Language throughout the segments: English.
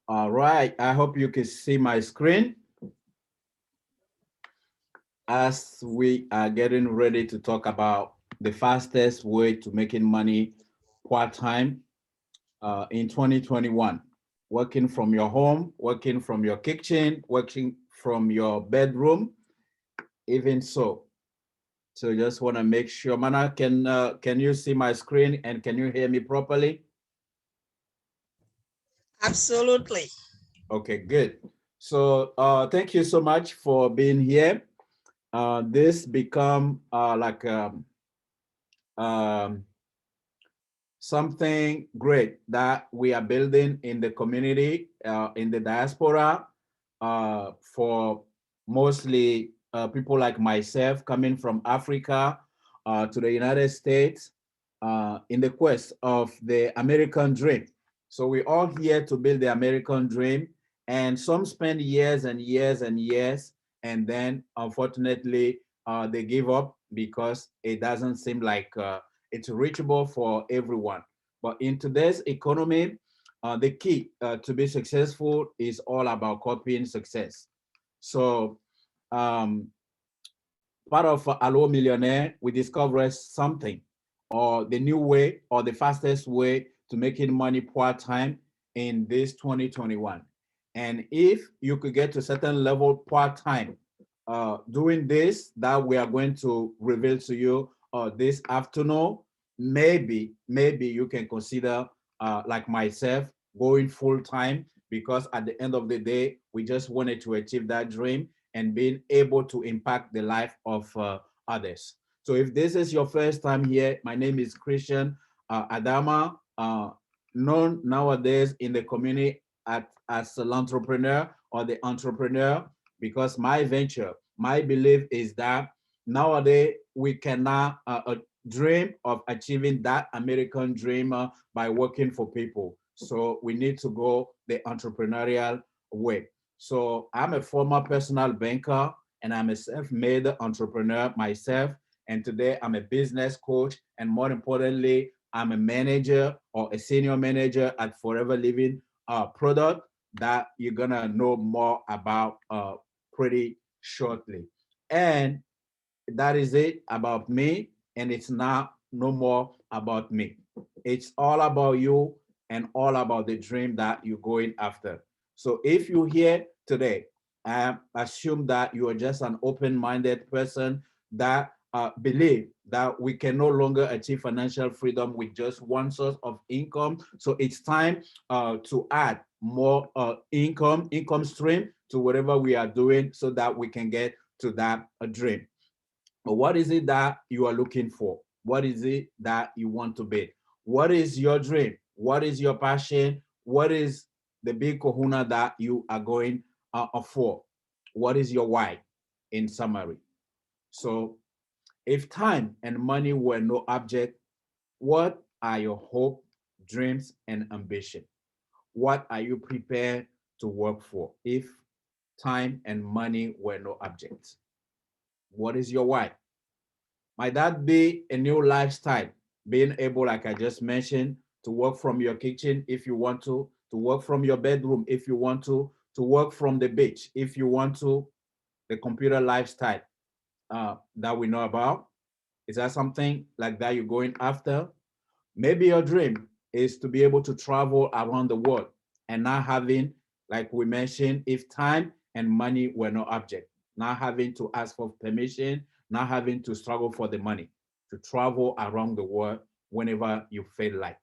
All right, I hope you can see my screen as we are getting ready to talk about the fastest way to making money part-time in 2021. Working from your home, working from your kitchen, working from your bedroom, even so. So just want to make sure, Mana, can you see my screen and can you hear me properly? Absolutely. Okay, good. So thank you so much for being here. This become um, something great that we are building in the community, in the diaspora, for mostly people like myself coming from Africa to the United States in the quest of the American dream. So we're all here to build the American dream, and some spend years and years and years, and then unfortunately they give up because it doesn't seem like it's reachable for everyone. But in today's economy, the key to be successful is all about copying success. So um, part of Aloe Millionaire, we discovered something or the new way or the fastest way to making money part-time in this 2021. And if you could get to a certain level part-time, doing this that we are going to reveal to you this afternoon, maybe you can consider like myself going full-time, because at the end of the day, we just wanted to achieve that dream and being able to impact the life of others. So if this is your first time here, my name is Christian Adama, known nowadays in the community as an entrepreneur or the entrepreneur, because my venture, my belief is that nowadays we cannot dream of achieving that American dream by working for people. So we need to go the entrepreneurial way. So I'm a former personal banker and I'm a self-made entrepreneur myself. And today I'm a business coach. And more importantly, I'm a manager or a senior manager at Forever Living product that you're gonna know more about pretty shortly. And that is it about me. And it's not no more about me. It's all about you and all about the dream that you're going after. So if you're here today, I assume that you are just an open-minded person that believe that we can no longer achieve financial freedom with just one source of income. So it's time to add more income stream to whatever we are doing so that we can get to that dream. But what is it that you are looking for? What is it that you want to be? What is your dream? What is your passion? What is the big kahuna that you are going for? What is your why in summary? So if time and money were no object, what are your hope, dreams, and ambition? What are you prepared to work for if time and money were no object? What is your why? Might that be a new lifestyle? Being able, like I just mentioned, to work from your kitchen if you want to work from your bedroom if you want to work from the beach if you want to, the computer lifestyle that we know about. Is that something like that you're going after? Maybe your dream is to be able to travel around the world and not having, like we mentioned, if time and money were no object, not having to ask for permission, not having to struggle for the money to travel around the world whenever you feel like.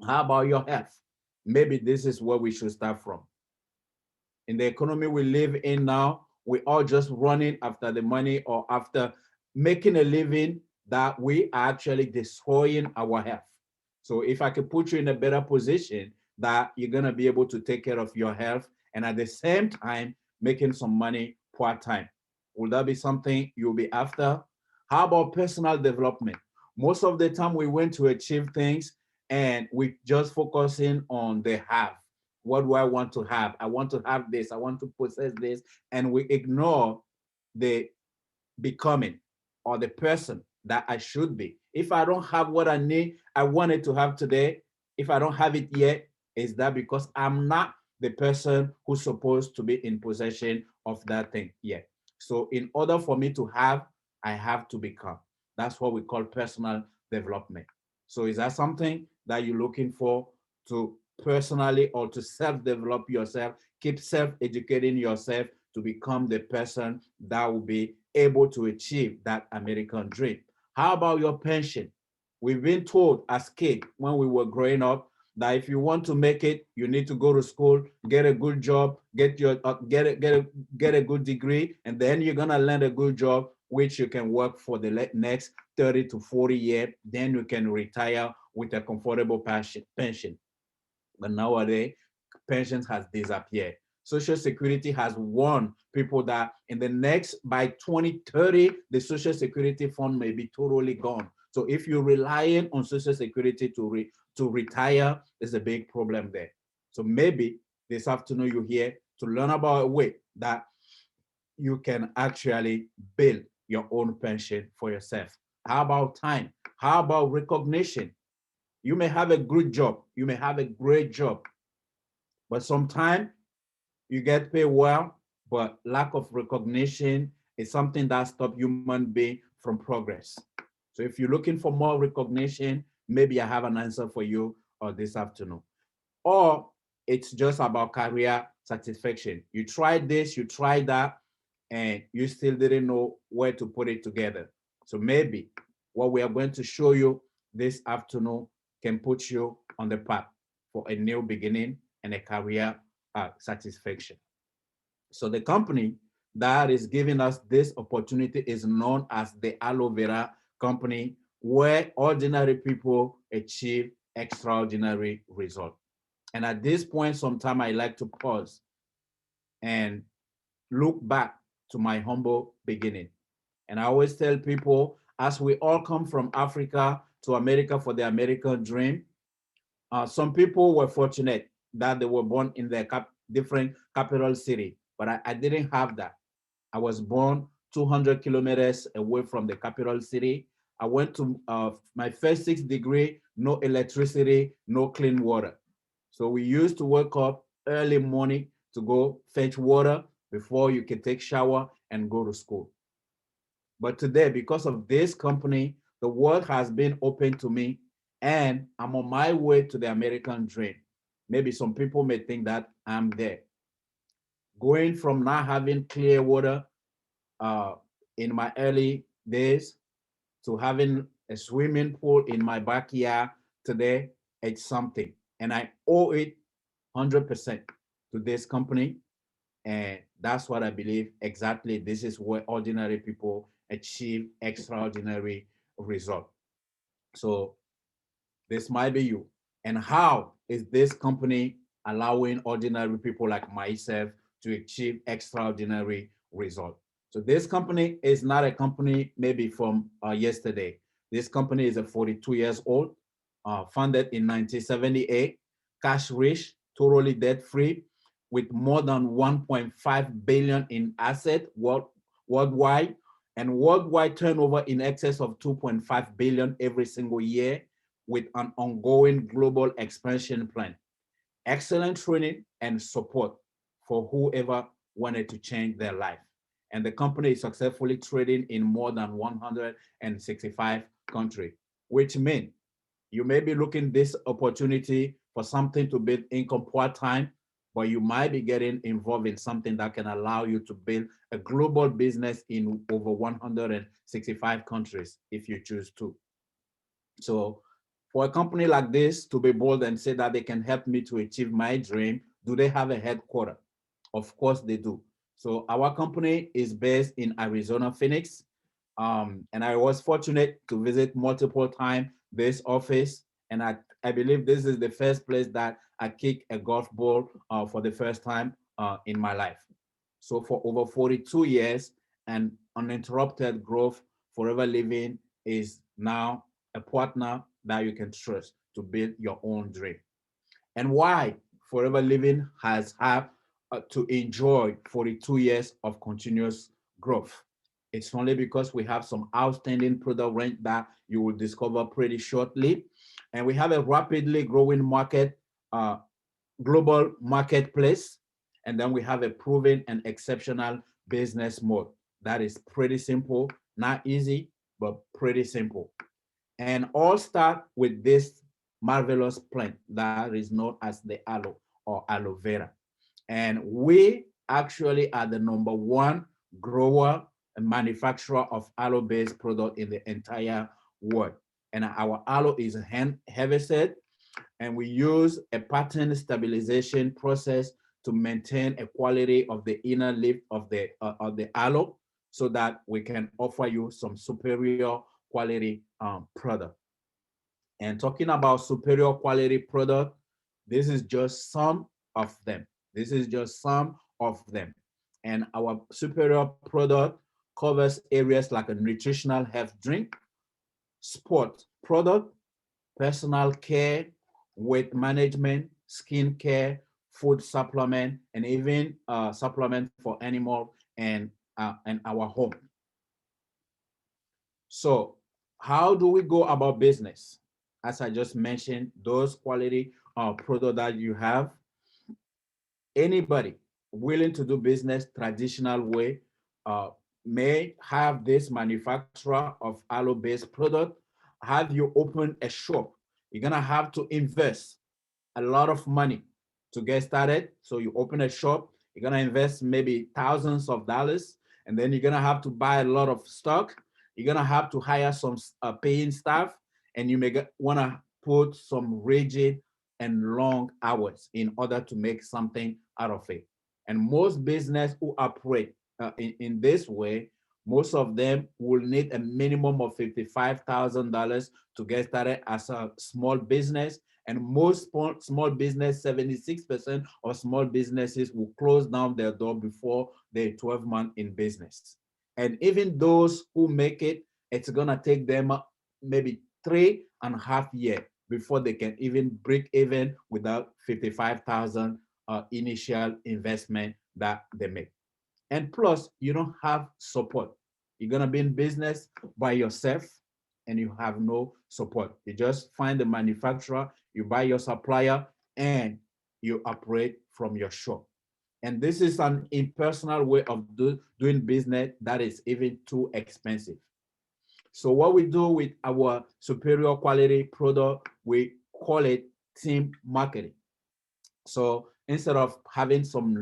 How about your health? Maybe this is where we should start from. In the economy we live in now, we are just running after the money or after making a living that we are actually destroying our health. So if I could put you in a better position that you're gonna be able to take care of your health and at the same time making some money part-time, will that be something you'll be after? How about personal development? Most of the time we want to achieve things and we just focusing on the have. What do I want to have? I want to have this. I want to possess this. And we ignore the becoming or the person that I should be. If I don't have what I need, I wanted to have today. If I don't have it yet, is that because I'm not the person who's supposed to be in possession of that thing yet. So in order for me to have, I have to become. That's what we call personal development. So is that something that you're looking for, to personally or to self-develop yourself, keep self-educating yourself to become the person that will be able to achieve that American dream? How about your pension? We've been told as kids when we were growing up that if you want to make it, you need to go to school, get a good job, get a good degree, and then you're gonna land a good job, which you can work for the next 30 to 40 years. Then you can retire with a comfortable pension. But nowadays, pensions has disappeared. Social Security has warned people that in the next, by 2030, the Social Security fund may be totally gone. So if you're relying on Social Security to retire, there's a big problem there. So maybe this afternoon you're here to learn about a way that you can actually build your own pension for yourself. How about time? How about recognition? You may have a good job, you may have a great job, but sometimes you get paid well, but lack of recognition is something that stops human being from progress. So if you're looking for more recognition, maybe I have an answer for you this afternoon. Or it's just about career satisfaction. You tried this, you tried that, and you still didn't know where to put it together. So maybe what we are going to show you this afternoon can put you on the path for a new beginning and a career satisfaction. So the company that is giving us this opportunity is known as the Aloe Vera Company, where ordinary people achieve extraordinary results. And at this point, sometime I like to pause and look back to my humble beginning. And I always tell people, as we all come from Africa to America for the American dream, some people were fortunate that they were born in the different capital city, but I didn't have that. I was born 200 kilometers away from the capital city. I went to my first 6th degree, no electricity, no clean water. So we used to wake up early morning to go fetch water before you can take shower and go to school. But today, because of this company, the world has been open to me and I'm on my way to the American dream. Maybe some people may think that I'm there. Going from not having clear water uh, in my early days to having a swimming pool in my backyard today, it's something. And I owe it 100% to this company. And that's what I believe exactly. This is where ordinary people achieve extraordinary result. So this might be you. And how is this company allowing ordinary people like myself to achieve extraordinary result? So this company is not a company maybe from yesterday. This company is a 42 years old, founded in 1978, cash rich, totally debt free, with more than 1.5 billion in asset worldwide, and worldwide turnover in excess of 2.5 billion every single year, with an ongoing global expansion plan, excellent training and support for whoever wanted to change their life. And the company is successfully trading in more than 165 countries, which means you may be looking this opportunity for something to build income part-time, but you might be getting involved in something that can allow you to build a global business in over 165 countries if you choose to. So for a company like this to be bold and say that they can help me to achieve my dream, do they have a headquarter? Of course they do. So our company is based in Arizona, Phoenix. And I was fortunate to visit multiple times this office. And I believe this is the first place that I kick a golf ball for the first time in my life. So for over 42 years and uninterrupted growth, Forever Living is now a partner that you can trust to build your own dream. And why Forever Living has had to enjoy 42 years of continuous growth. It's only because we have some outstanding product range that you will discover pretty shortly. And we have a rapidly growing market global marketplace, and then we have a proven and exceptional business mode. That is pretty simple, not easy, but pretty simple. And all start with this marvelous plant that is known as the aloe or aloe vera. And we actually are the number one grower and manufacturer of aloe-based product in the entire world. And our aloe is hand harvested, and we use a pattern stabilization process to maintain a quality of the inner leaf of the aloe, so that we can offer you some superior quality product. And talking about superior quality product, this is just some of them. This is just some of them. And our superior product covers areas like a nutritional health drink, sport product, personal care, weight management, skin care, food supplement, and even supplement for animal and our home. So how do we go about business? As I just mentioned, those quality product that you have, anybody willing to do business traditional way uh, may have this manufacturer of aloe-based product, have you open a shop. You're gonna have to invest a lot of money to get started. So you open a shop, you're gonna invest maybe thousands of dollars, and then you're gonna have to buy a lot of stock. You're gonna have to hire some paying staff, and you may wanna put some rigid and long hours in order to make something out of it. And most business who operate in this way, most of them will need a minimum of $55,000 to get started as a small business. And most small business, 76% of small businesses will close down their door before they're 12 months in business. And even those who make it, it's gonna take them maybe 3.5 years before they can even break even without 55,000 initial investment that they make. And plus, you don't have support. You're gonna be in business by yourself and you have no support. You just find the manufacturer, you buy your supplier, and you operate from your shop. And this is an impersonal way of doing business that is even too expensive. So what we do with our superior quality product, we call it team marketing. So instead of having some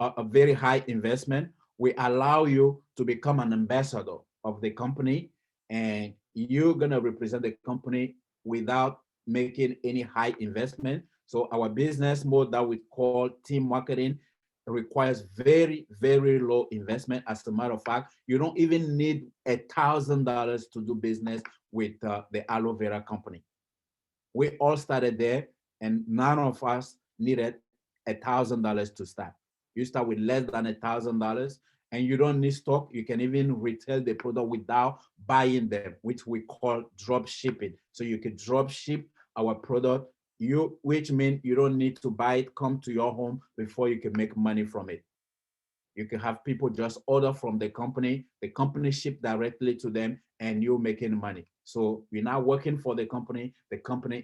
a very high investment, we allow you to become an ambassador of the company, and you're gonna represent the company without making any high investment. So our business mode that we call team marketing requires very, very low investment. As a matter of fact, you don't even need $1,000 to do business with the aloe vera company. We all started there, and none of us needed $1,000 to start. You start with less than $1,000, and you don't need stock. You can even retail the product without buying them, which we call drop shipping. So you can drop ship our product, which means you don't need to buy it, come to your home before you can make money from it. You can have people just order from the company ship directly to them, and you're making money. So you're not working for the company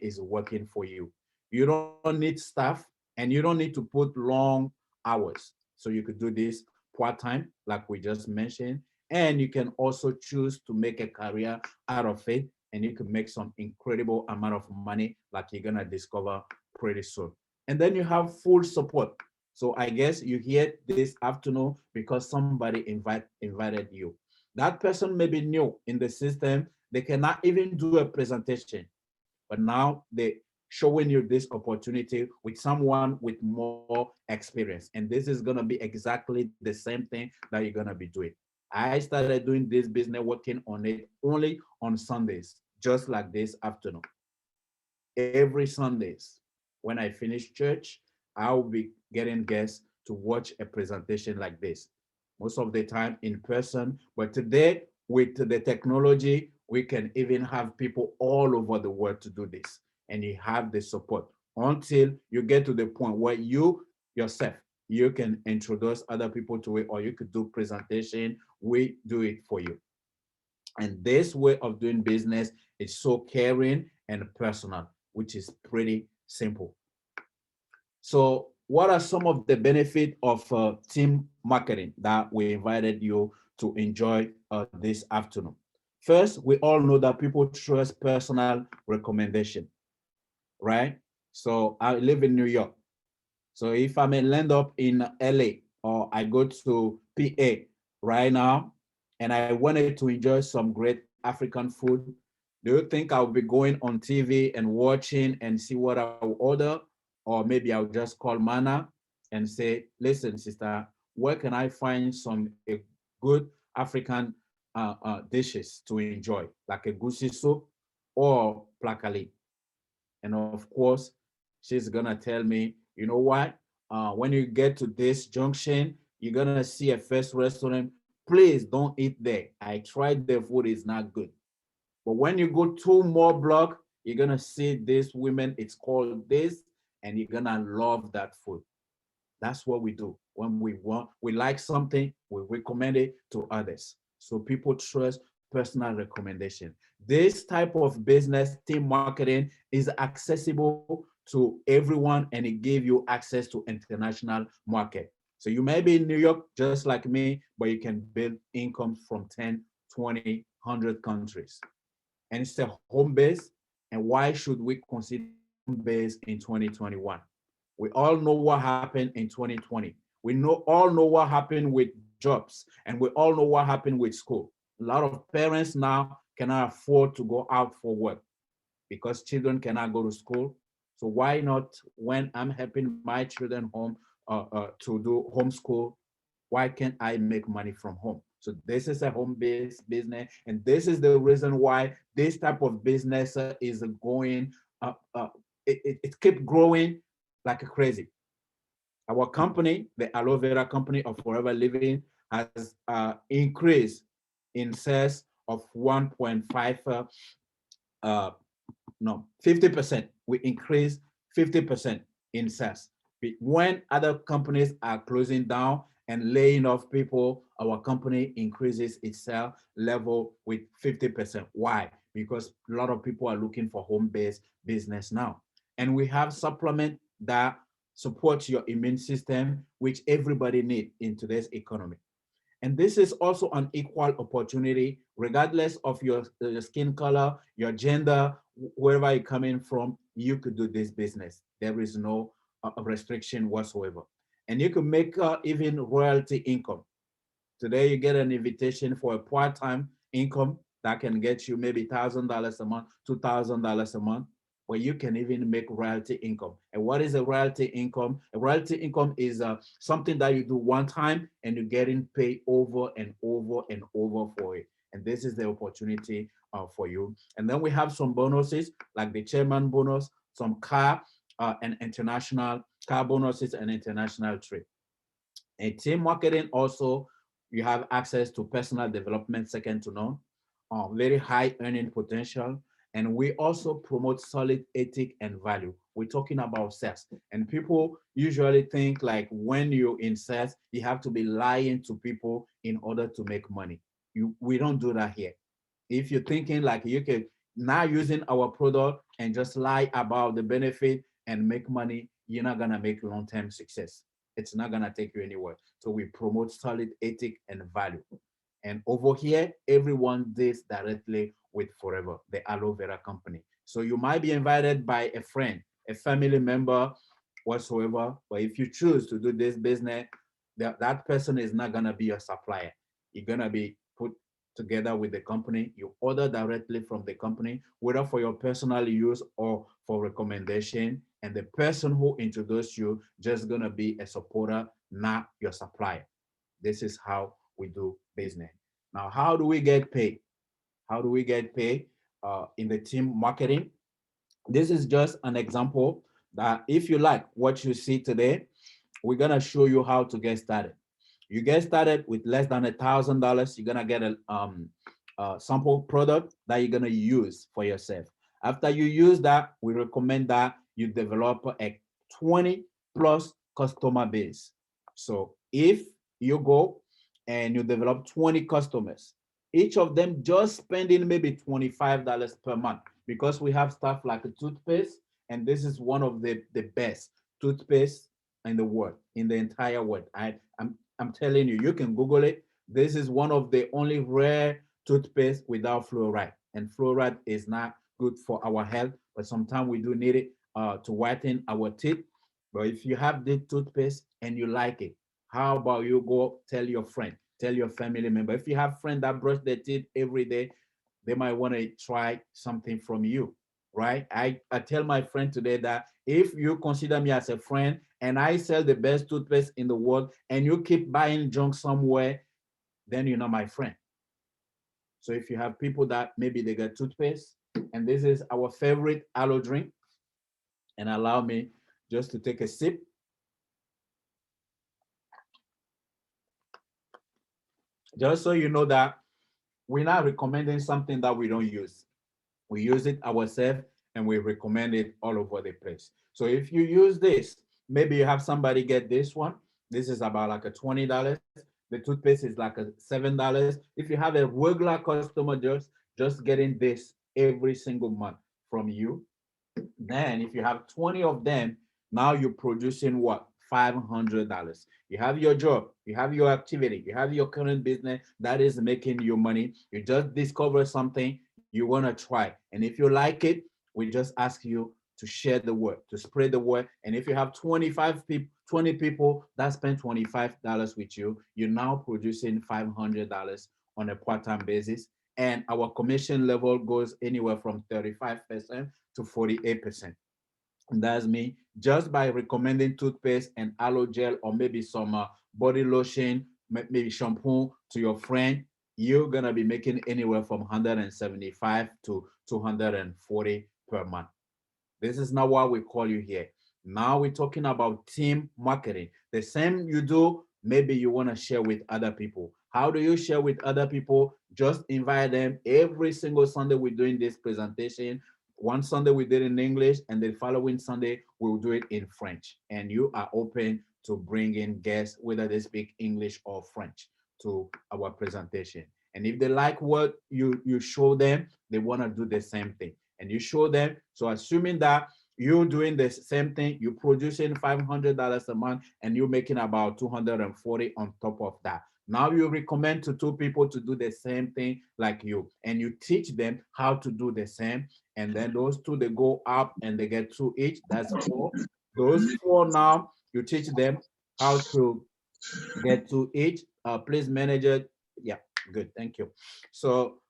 is working for you. You don't need staff, and you don't need to put long hours. So you could do this part-time, like we just mentioned, and you can also choose to make a career out of it, and you can make some incredible amount of money like you're gonna discover pretty soon. And then you have full support. So I guess you here this afternoon because somebody invited you. That person may be new in the system. They cannot even do a presentation, but now they showing you this opportunity with someone with more experience. And this is gonna be exactly the same thing that you're gonna be doing. I started doing this business, working on it only on Sundays, just like this afternoon. Every Sundays, when I finish church, I'll be getting guests to watch a presentation like this. Most of the time in person, but today with the technology, we can even have people all over the world to do this. And you have the support until you get to the point where you yourself, you can introduce other people to it, or you could do presentation. We do it for you. And this way of doing business is so caring and personal, which is pretty simple. So what are some of the benefits of team marketing that we invited you to enjoy this afternoon? First, we all know that people trust personal recommendation, right? So I live in New York. So if I may land up in LA or I go to PA right now and I wanted to enjoy some great African food, do you think I'll be going on TV and watching and see what I'll order? Or maybe I'll just call Mana and say, listen, sister, where can I find some a good African dishes to enjoy, like a goosey soup or plakali? And of course, she's gonna tell me, you know what? When you get to this junction, you're gonna see a first restaurant. Please don't eat there. I tried the food, is not good. But when you go 2 more blocks, you're gonna see this women, it's called this, and you're gonna love that food. That's what we do. When we like something, we recommend it to others. So people trust personal recommendation. This type of business, team marketing, is accessible to everyone and it gives you access to international market. So you may be in New York just like me, but you can build income from 10, 20, 100 countries. And it's a home base. And why should we consider home base in 2021? We all know what happened in 2020. We all know what happened with jobs, and we all know what happened with school. A lot of parents now cannot afford to go out for work because children cannot go to school. So why not, when I'm helping my children home to do homeschool, why can't I make money from home? So this is a home-based business, and this is the reason why this type of business is going. It keep growing like crazy. Our company, the Aloe Vera company of Forever Living, has increased in sales of 1.5 uh, no 50%. We increase 50% in sales. When other companies are closing down and laying off people, our company increases its sales level with 50%. Why? Because a lot of people are looking for home-based business now. And we have supplement that supports your immune system, which everybody needs in today's economy. And this is also an equal opportunity, regardless of your skin color, your gender, wherever you're coming from, you could do this business. There is no restriction whatsoever. And you can make even royalty income. Today, you get an invitation for a part-time income that can get you maybe $1,000 a month, $2,000 a month, where you can even make royalty income. And what is a royalty income? A royalty income is something that you do one time and you're getting paid over and over and over for it. And this is the opportunity for you. And then we have some bonuses like the chairman bonus, some car and international car bonuses and international trip. In team marketing also, you have access to personal development second to none, very high earning potential. And we also promote solid ethic and value. We're talking about sales. And people usually think like when you're in sales, you have to be lying to people in order to make money. We don't do that here. If you're thinking like you can now using our product and just lie about the benefit and make money, you're not gonna make long-term success. It's not gonna take you anywhere. So we promote solid ethic and value. And over here, everyone deals directly with Forever, the Aloe Vera company. So you might be invited by a friend, a family member, whatsoever. But if you choose to do this business, that person is not gonna be your supplier. You're gonna be put together with the company. You order directly from the company, whether for your personal use or for recommendation. And the person who introduced you just gonna be a supporter, not your supplier. This is how we do business. Now, how do we get paid? How do we get paid in the team marketing? This is just an example that if you like what you see today, we're gonna show you how to get started. You get started with less than $1,000, you're gonna get a sample product that you're gonna use for yourself. After you use that, we recommend that you develop a 20 plus customer base. So if you go and you develop 20 customers, each of them just spending maybe $25 per month, because we have stuff like a toothpaste, and this is one of the best. toothpaste in the world, in the entire world. I'm telling you, you can Google it. This is one of the only rare toothpaste without fluoride. And fluoride is not good for our health, but sometimes we do need it to whiten our teeth. But if you have this toothpaste and you like it, how about you go tell your friend, tell your family member? If you have friends that brush their teeth every day, they might want to try something from you, right? I tell my friend today that if you consider me as a friend and I sell the best toothpaste in the world and you keep buying junk somewhere, then you're not my friend. So if you have people that maybe they get toothpaste, and this is our favorite aloe drink, and allow me just to take a sip. Just so you know that we're not recommending something that we don't use. We use it ourselves and we recommend it all over the place. So if you use this, maybe you have somebody get this one. This is about like a $20. The toothpaste is like a $7. If you have a regular customer just getting this every single month from you, then if you have 20 of them, now you're producing what? $500. You have your job, you have your activity, you have your current business that is making you money. You just discover something you want to try. And if you like it, we just ask you to share the word, to spread the word. And if you have 25 people, 20 people that spend $25 with you, you're now producing $500 on a part-time basis. And our commission level goes anywhere from 35% to 48%. And that's me just by recommending toothpaste and aloe gel or maybe some body lotion, maybe shampoo to your friend. You're gonna be making anywhere from 175 to 240 per month. This is not why we call you here. Now we're talking about team marketing. The same you do, maybe you want to share with other people. How do you share with other people? Just invite them. Every single Sunday we're doing this presentation. One Sunday we did in English, and the following Sunday we'll do it in French. And you are open to bring in guests, whether they speak English or French, to our presentation. And if they like what you show them, they want to do the same thing. And you show them. So assuming that you're doing the same thing, you're producing $500 a month, and you're making about 240 on top of that. Now you recommend to two people to do the same thing like you, and you teach them how to do the same. And then those two, they go up and they get two each. That's four. Those four now, you teach them how to get to each. Please, manager. Yeah, good. Thank you. So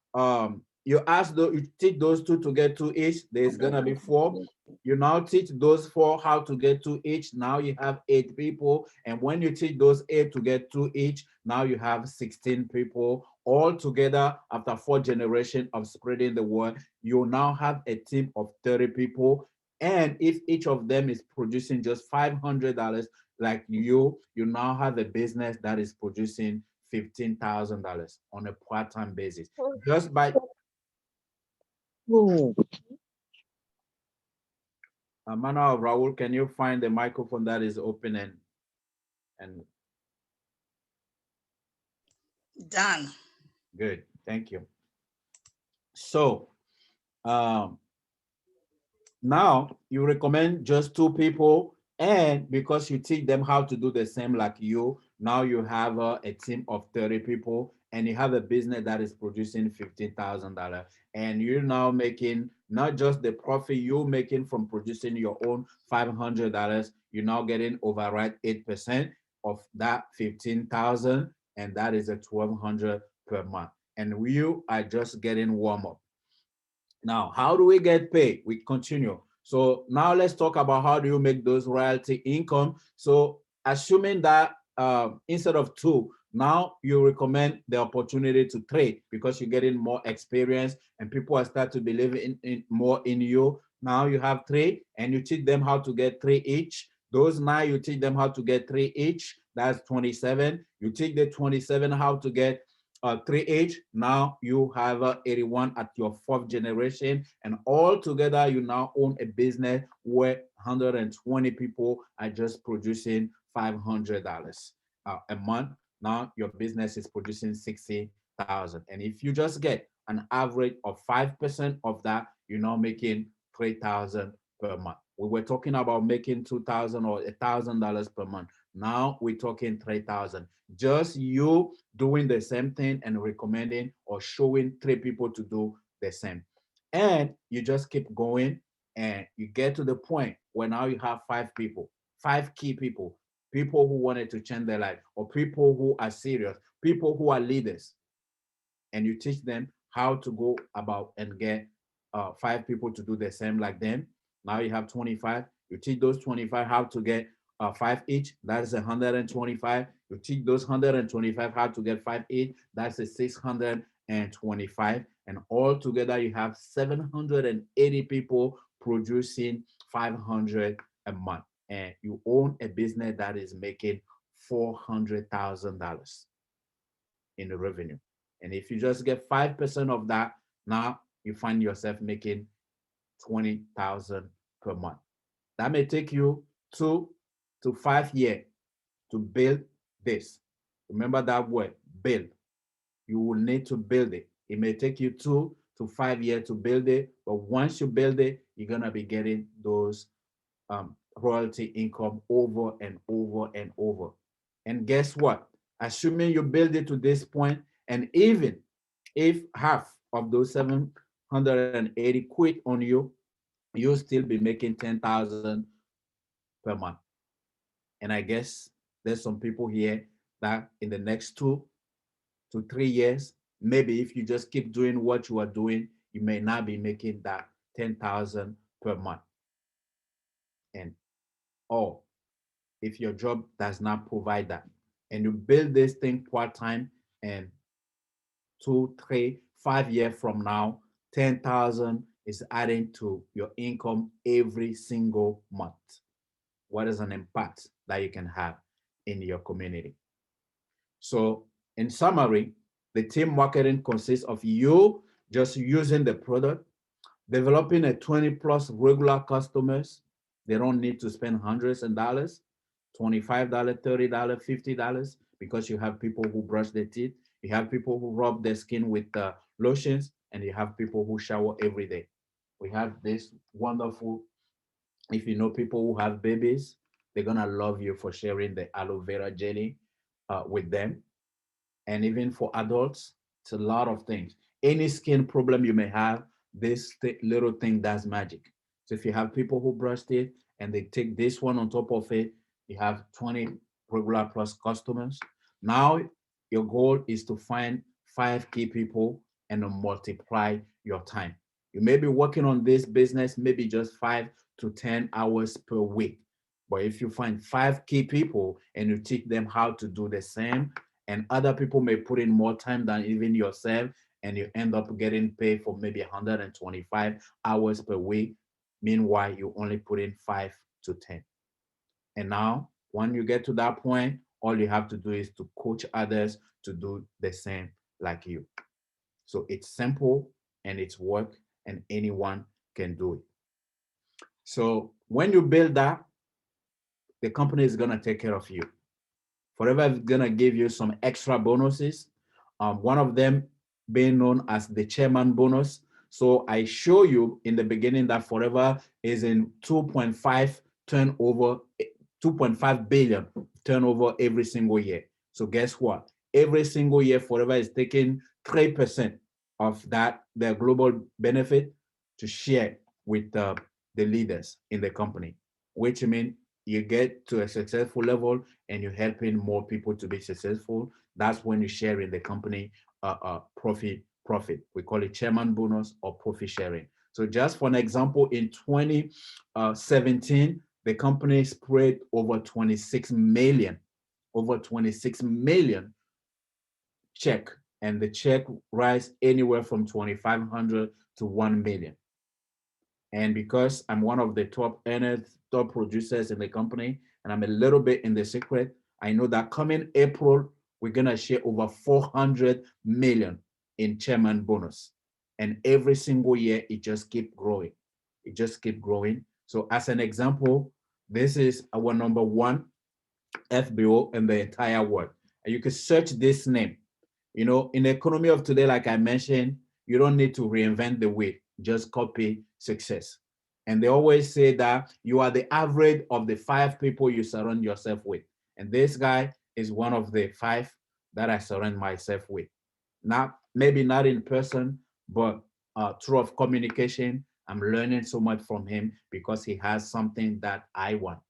you ask you teach those two to get to each. There's gonna be four. You now teach those four how to get to each. Now you have 8 people. And when you teach those 8 to get to each, now you have 16 people all together. After 4 generations of spreading the word, you now have a team of 30 people. And if each of them is producing just $500, like you now have a business that is producing $15,000 on a part-time basis. Just by Manoa Raul, can you find the microphone that is open and Done. good? Thank you. So um, now you recommend just 2 people, and because you teach them how to do the same like you, now you have a team of 30 people, and you have a business that is producing $15,000, and you're now making not just the profit you're making from producing your own $500. You're now getting override 8% of that 15,000, and that is a 1,200 per month. And you are just getting warm up. Now, how do we get paid? We continue. So now let's talk about how do you make those royalty income. So assuming that instead of 2, now you recommend the opportunity to trade because you're getting more experience and people are start to believe in more in you. Now you have 3 and you teach them how to get 3 each. Those 9, you teach them how to get 3 each. That's 27. You teach the 27 how to get 3H. Now you have 81 at your 4th generation, and all together you now own a business where 120 people are just producing $500 a month. Now your business is producing 60,000, and if you just get an average of 5% of that, you're now making 3,000 per month. We were talking about making 2,000 or $1,000 per month. Now we're talking 3,000. Just you doing the same thing and recommending or showing three people to do the same. And you just keep going and you get to the point where now you have five people, five key people, people who wanted to change their life, or people who are serious, people who are leaders, and you teach them how to go about and get five people to do the same like them. Now you have 25. You teach those 25 how to get five each. That is 125. You teach those 125 how to get five each. That's a 625. And all together, you have 780 people producing 500 a month. And you own a business that is making $400,000 in the revenue. And if you just get 5% of that, now you find yourself making 20,000 per month. That may take you 2 to 5 years to build this. Remember that word, build. You will need to build it. It may take you 2 to 5 years to build it, but once you build it, you're gonna be getting those royalty income over and over and over. And guess what? Assuming you build it to this point, and even if half of those 780 quit on you, you'll still be making 10,000 per month. And I guess there's some people here that in the next 2 to 3 years, maybe if you just keep doing what you are doing, you may not be making that 10,000 per month. And oh, if your job does not provide that, and you build this thing part-time, and 2, 3, 5 years from now, 10,000 is adding to your income every single month. What is an impact that you can have in your community? So, in summary, the team marketing consists of you just using the product, developing a 20 plus regular customers. They don't need to spend hundreds of dollars, $25, $30, $50, because you have people who brush their teeth, you have people who rub their skin with lotions, and you have people who shower every day. We have this wonderful, if you know people who have babies, they're gonna love you for sharing the aloe vera jelly with them. And even for adults, it's a lot of things. Any skin problem you may have, this little thing does magic. So if you have people who brush it and they take this one on top of it, you have 20 regular plus customers. Now your goal is to find five key people and multiply your time. You may be working on this business maybe just 5 to 10 hours per week. But if you find five key people and you teach them how to do the same, and other people may put in more time than even yourself, and you end up getting paid for maybe 125 hours per week. Meanwhile, you only put in 5 to 10. And now, when you get to that point, all you have to do is to coach others to do the same like you. So it's simple and it's work, and anyone can do it. So when you build that, the company is gonna take care of you. Forever is gonna give you some extra bonuses. One of them being known as the chairman bonus. So I show you in the beginning that Forever is in 2.5 turnover, 2.5 billion turnover every single year. So guess what? Every single year, Forever is taking 3% of that, their global benefit, to share with the leaders in the company, which means you get to a successful level and you're helping more people to be successful. That's when you share in the company profit. We call it chairman bonus or profit sharing. So just for an example, in 2017, the company spread over 26 million check, and the check rise anywhere from 2,500 to 1 million. And because I'm one of the top earners, top producers in the company, and I'm a little bit in the secret, I know that coming April, we're gonna share over 400 million in chairman bonus. And every single year, it just keep growing. It just keep growing. So as an example, this is our number one FBO in the entire world. And you can search this name. You know, in the economy of today, like I mentioned, you don't need to reinvent the wheel, just copy success. And they always say that you are the average of the 5 people you surround yourself with. And this guy is one of the 5 that I surround myself with. Not maybe not in person, but through of communication. I'm learning so much from him because he has something that I want.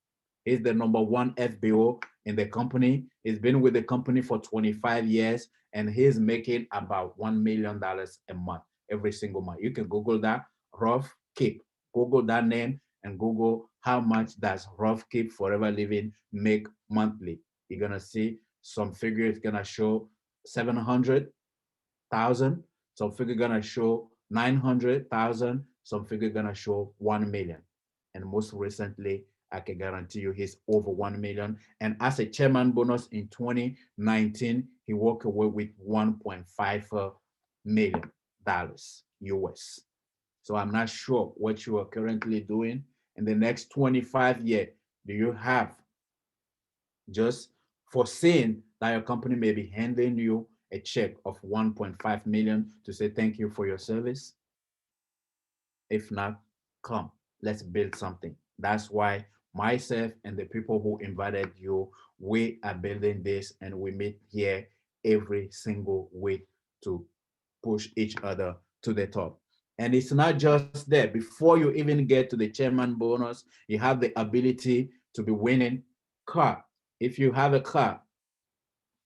He's the number one FBO in the company. He's been with the company for 25 years and he's making about $1 million a month every single month. You can Google that, Rough Keep. Google that name and Google how much does Rough Keep Forever Living make monthly. You're gonna see some figure is gonna show 700,000, some figure gonna show 900,000, some figure gonna show 1 million. And most recently, I can guarantee you he's over 1 million. And as a chairman bonus in 2019, he walked away with $1.5 million US. So I'm not sure what you are currently doing in the next 25 years. Do you have just foreseeing that your company may be handing you a check of 1.5 million to say thank you for your service? If not, come, let's build something. That's why myself and the people who invited you, we are building this and we meet here every single week to push each other to the top. And it's not just there. Before you even get to the chairman bonus, you have the ability to be winning car. If you have a car,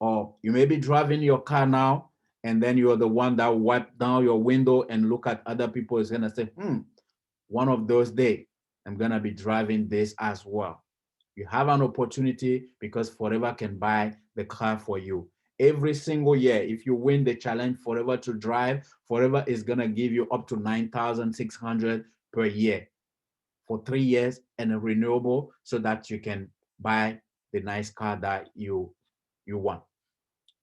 or you may be driving your car now, and then you're the one that wipe down your window and look at other people is gonna say, one of those days, I'm gonna be driving this as well. You have an opportunity because Forever can buy the car for you. Every single year, if you win the challenge Forever to drive, Forever is gonna give you up to 9,600 per year for 3 years and a renewable so that you can buy the nice car that you want.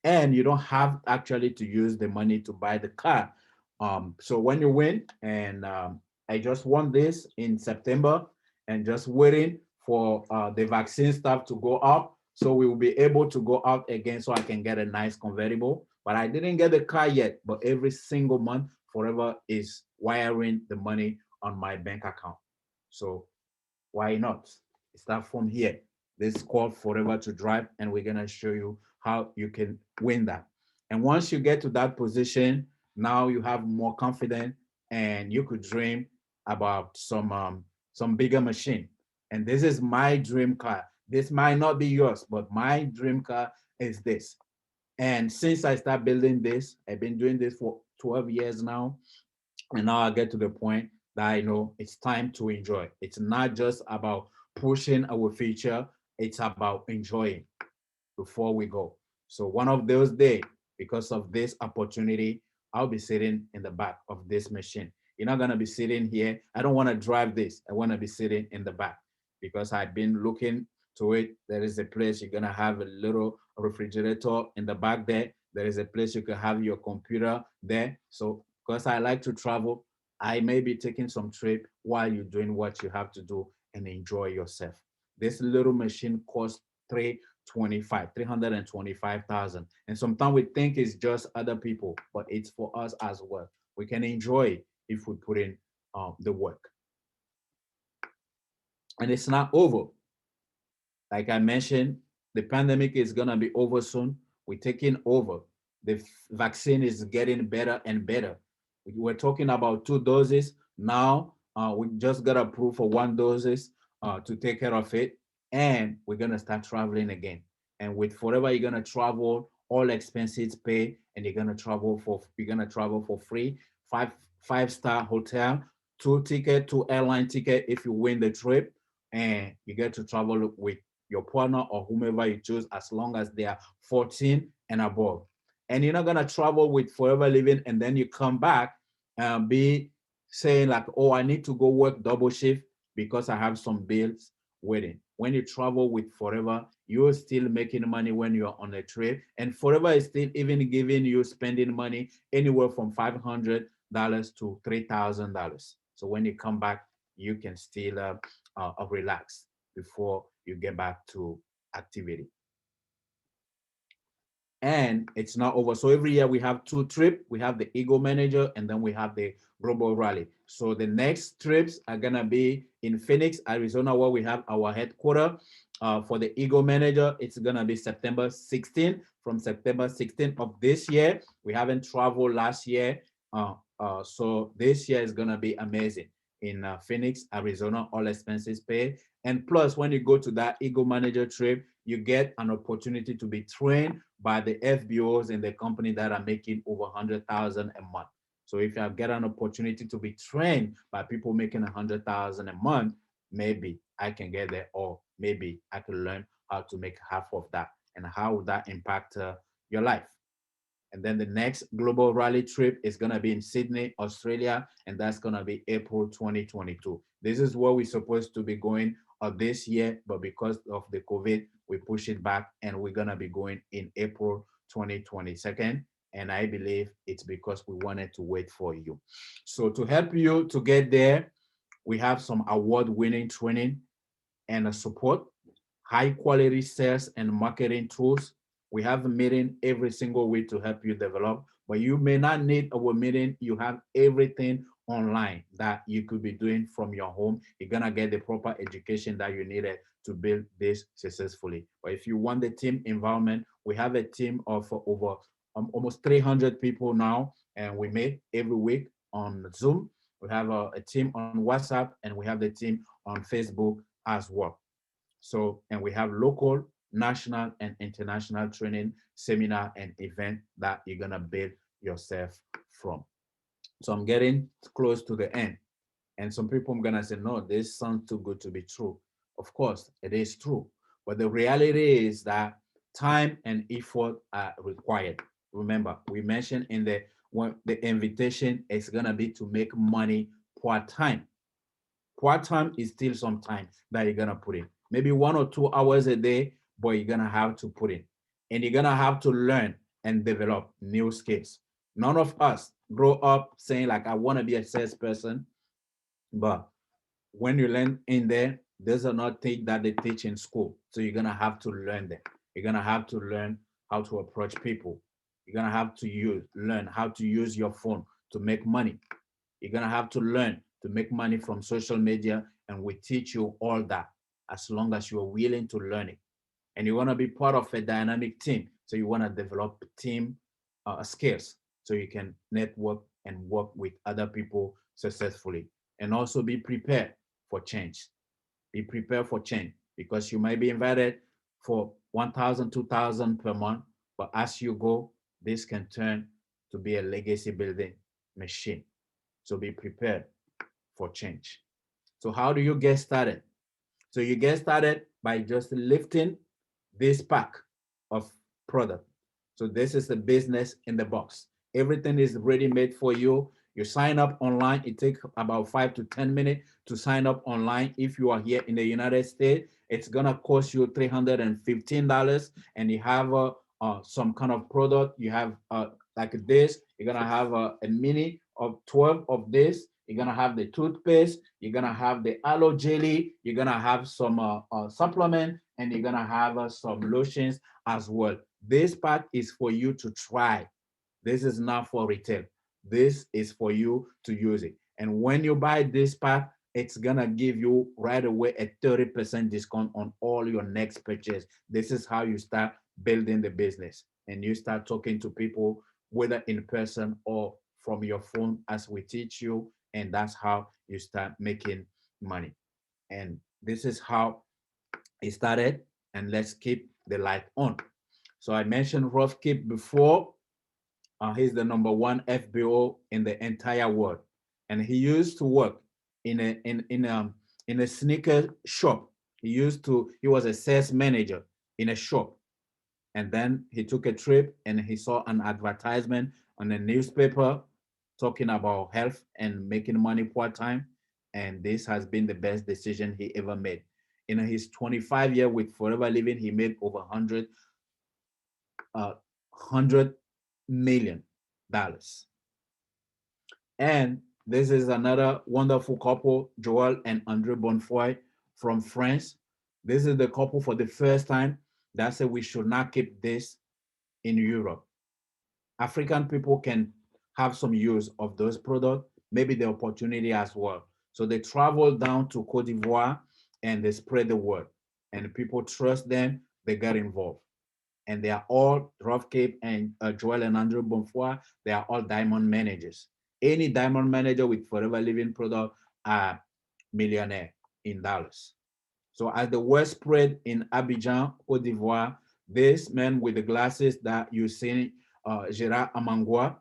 And you don't have actually to use the money to buy the car. So when you win, and I just won this in September, and just waiting for the vaccine stuff to go up, so we will be able to go out again, so I can get a nice convertible. But I didn't get the car yet. But every single month, Forever is wiring the money on my bank account. So why not? Start from here. This is called Forever to Drive, and we're gonna show you how you can win that. And once you get to that position, now you have more confidence, and you could dream about some bigger machine. And this is my dream car. This might not be yours, but my dream car is this. And since I start building this, I've been doing this for 12 years now. And now I get to the point that I know it's time to enjoy. It's not just about pushing our future, it's about enjoying before we go. So one of those days, because of this opportunity, I'll be sitting in the back of this machine. You're not gonna be sitting here. I don't want to drive this. I want to be sitting in the back because I've been looking to it. There is a place you're gonna have a little refrigerator in the back there. There is a place you can have your computer there. So because I like to travel, I may be taking some trip while you're doing what you have to do and enjoy yourself. This little machine costs 325,000. And sometimes we think it's just other people, but it's for us as well. We can enjoy it if we put in the work. And it's not over. Like I mentioned, the pandemic is gonna be over soon. We're taking over. The vaccine is getting better and better. We were talking about 2 doses. Now we just got approved for 1 doses to take care of it, and we're gonna start traveling again. And with Forever, you're gonna travel, all expenses paid, and you're gonna travel for free. Five-star hotel, 2 ticket, 2 airline ticket if you win the trip, and you get to travel with your partner or whomever you choose, as long as they are 14 and above. And you're not gonna travel with Forever Living and then you come back and be saying like, oh, I need to go work double shift because I have some bills waiting. When you travel with Forever, you're still making money when you're on a trip, and Forever is still even giving you spending money anywhere from $500 to $3,000. So when you come back, you can still relax before you get back to activity. and it's not over. So every year we have two trips. We have the Eagle Manager, and then we have the Global Rally. So the next trips are gonna be in Phoenix, Arizona, where we have our headquarters. For the Eagle Manager, it's gonna be September 16th. From September 16th of this year, we haven't traveled last year, so this year is gonna be amazing in Phoenix, Arizona, all expenses paid. And plus, when you go to that Eagle Manager trip, you get an opportunity to be trained by the FBOs in the company that are making over 100,000 a month. So if you get an opportunity to be trained by people making 100,000 a month, maybe I can get there, or maybe I can learn how to make half of that, and how would that impact your life. And then the next global rally trip is going to be in Sydney, Australia, and that's going to be April 2022. This is where we're supposed to be going this year, but because of the COVID, we push it back, and we're going to be going in April 2022. And I believe it's because we wanted to wait for you. So to help you to get there, we have some award-winning training and a support, high quality sales and marketing tools. We have a meeting every single week to help you develop, but you may not need our meeting. You have everything online that you could be doing from your home. You're gonna get the proper education that you needed to build this successfully. But if you want the team environment, we have a team of over almost 300 people now, and we meet every week on Zoom. We have a team on WhatsApp, and we have the team on Facebook as well. So, and we have local, national, and international training, seminar, and event that you're gonna build yourself from. So I'm getting close to the end. And some people are gonna say, no, this sounds too good to be true. Of course, it is true. But the reality is that time and effort are required. Remember, we mentioned in the the invitation is gonna be to make money part time. Part time is still some time that you're gonna put in. Maybe 1 or 2 hours a day, but you're gonna have to put in. And you're gonna have to learn and develop new skills. None of us grow up saying, like, I wanna be a salesperson, but when you learn in there, those are not things that they teach in school. So you're gonna have to learn them. You're gonna have to learn how to approach people. You're gonna have to learn how to use your phone to make money. You're gonna have to learn to make money from social media, and we teach you all that as long as you are willing to learn it. And you want to be part of a dynamic team, so you want to develop team skills so you can network and work with other people successfully, and also be prepared for change. Be prepared for change, because you might be invited for 1,000, 2,000 per month, but as you go, this can turn to be a legacy building machine. So be prepared for change. So how do you get started? So you get started by just lifting this pack of product. So this is the business in the box. Everything is ready made for you. You sign up online. It takes about 5 to 10 minutes to sign up online. If you are here in the United States, it's gonna cost you $315, and you have some kind of product. You have like this. You're gonna have a mini of 12 of this. You're gonna have the toothpaste. You're gonna have the aloe jelly. You're gonna have some supplement, and you're gonna have some lotions as well. This pack is for you to try. This is not for retail. This is for you to use it. And when you buy this pack, it's gonna give you right away a 30% discount on all your next purchase. This is how you start building the business, and you start talking to people, whether in person or from your phone, as we teach you. And that's how you start making money. And this is how it started. And let's keep the light on. So I mentioned Rough Keep before. He's the number one FBO in the entire world, and he used to work in a sneaker shop. He was a sales manager in a shop, and then he took a trip and he saw an advertisement on a newspaper talking about health and making money part time, and this has been the best decision he ever made. In his 25 year with Forever Living, he made over 100 million dollars. And this is another wonderful couple, Joel and Andre Bonfoy from France. This is the couple for the first time that said we should not keep this. in Europe. African people can have some use of those products, maybe the opportunity as well. So they travel down to Cote d'Ivoire and they spread the word. And people trust them, they get involved. And they are all, Rough Cape and Joel and Andrew Bonfoy, they are all diamond managers. Any diamond manager with Forever Living product are millionaire in dollars. So as the word spread in Abidjan, Cote d'Ivoire, this man with the glasses that you see, Gerard Amangua,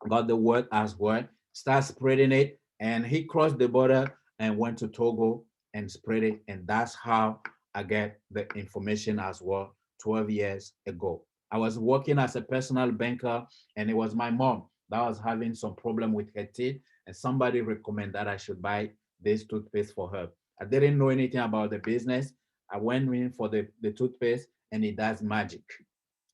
got the word as well, start spreading it, and he crossed the border and went to Togo and spread it. And that's how I get the information as well 12 years ago. I was working as a personal banker, and it was my mom that was having some problem with her teeth, and somebody recommended that I should buy this toothpaste for her. I didn't know anything about the business. I went in for the toothpaste, and it does magic.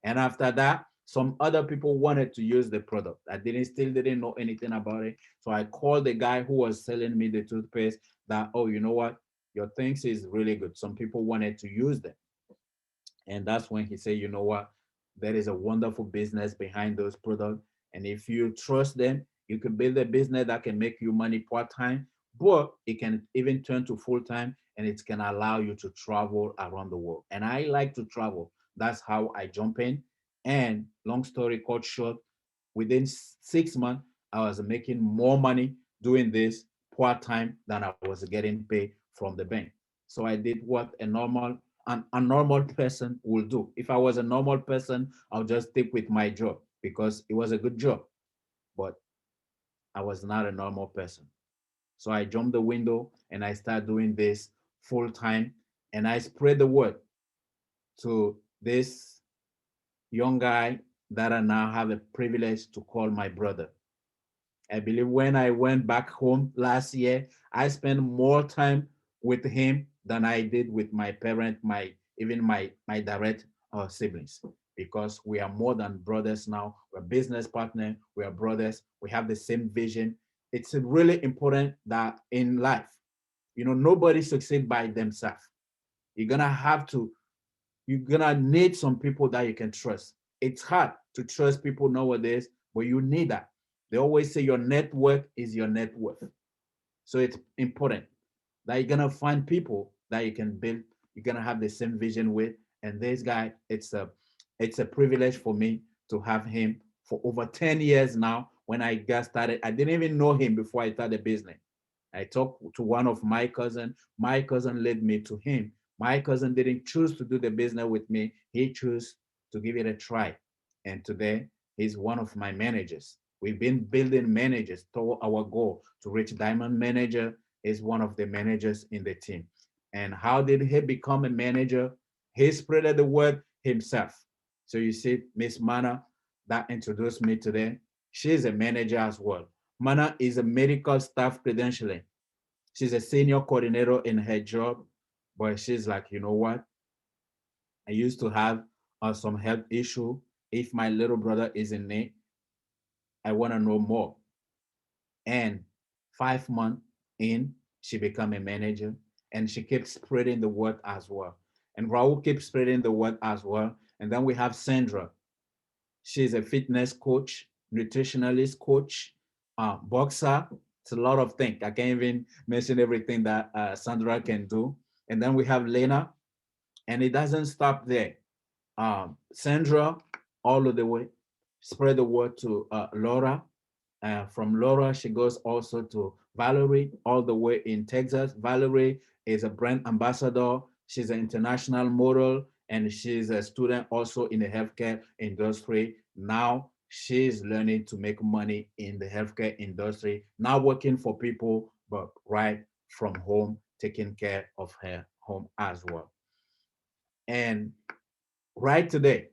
And after that, some other people wanted to use the product. I still didn't know anything about it. So I called the guy who was selling me the toothpaste that, oh, you know what? Your things is really good. Some people wanted to use them. And that's when he said, you know what? There is a wonderful business behind those products. And if you trust them, you can build a business that can make you money part-time, but it can even turn to full-time, and it can allow you to travel around the world. And I like to travel. That's how I jump in. And long story cut short, within 6 months, I was making more money doing this part-time than I was getting paid from the bank. So I did what a normal person will do. If I was a normal person, I'll just stick with my job because it was a good job. But I was not a normal person. So I jumped the window and I started doing this full time. And I spread the word to this young guy that I now have a privilege to call my brother. I believe when I went back home last year, I spent more time with him than I did with my parent, my direct siblings, because we are more than brothers now. We're business partners. We are brothers. We have the same vision. It's really important that in life, nobody succeeds by themselves. You're gonna have to you're gonna need some people that you can trust. It's hard to trust people nowadays, but you need that. They always say your network is your net worth. So it's important that you're gonna find people that you can build, you're gonna have the same vision with. And this guy, it's a privilege for me to have him for over 10 years now. When I got started, I didn't even know him before I started business. I talked to one of my cousin. My cousin led me to him. My cousin didn't choose to do the business with me. He chose to give it a try. And today, he's one of my managers. We've been building managers toward our goal to reach diamond manager. Is one of the managers in the team. And how did he become a manager? He spread the word himself. So you see, Miss Mana that introduced me today, she's a manager as well. Mana is a medical staff credentialing. She's a senior coordinator in her job, but she's like, you know what? I used to have some health issue. If my little brother is in need, I want to know more. And 5 months in, she become a manager, and she keeps spreading the word as well. And Raul keeps spreading the word as well. And then we have Sandra. She's a fitness coach, nutritionalist coach, boxer. It's a lot of things. I can't even mention everything that Sandra can do. And then we have Lena, and it doesn't stop there. Sandra, all of the way, spread the word to Laura. From Laura, she goes also to Valerie, all the way in Texas. Valerie is a brand ambassador. She's an international model, and she's a student also in the healthcare industry. Now she's learning to make money in the healthcare industry, not working for people, but right from home, taking care of her home as well. And right today,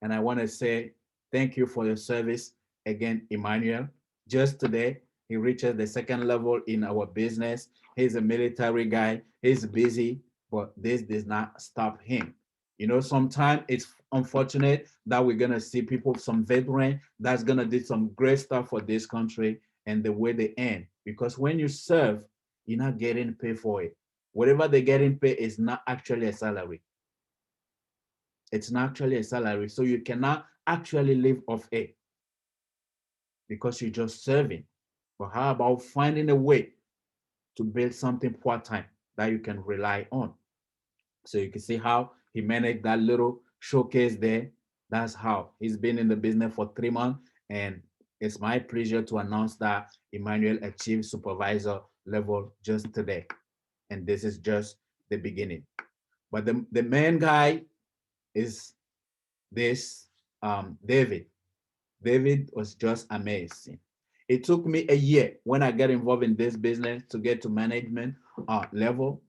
and I want to say thank you for your service again, Emmanuel. Just today, he reaches the second level in our business. He's a military guy. He's busy, but this does not stop him. Sometimes it's unfortunate that we're gonna see people, some veteran that's gonna do some great stuff for this country, and the way they end. Because when you serve, you're not getting paid for it. Whatever they're getting paid is not actually a salary. It's not actually a salary. So you cannot actually live off it because you're just serving. But how about finding a way to build something part-time that you can rely on? So you can see how he managed that little showcase there. That's how he's been in the business for 3 months. And it's my pleasure to announce that Emmanuel achieved supervisor level just today. And this is just the beginning. But the main guy is this David. David was just amazing. It took me a year when I got involved in this business to get to management level.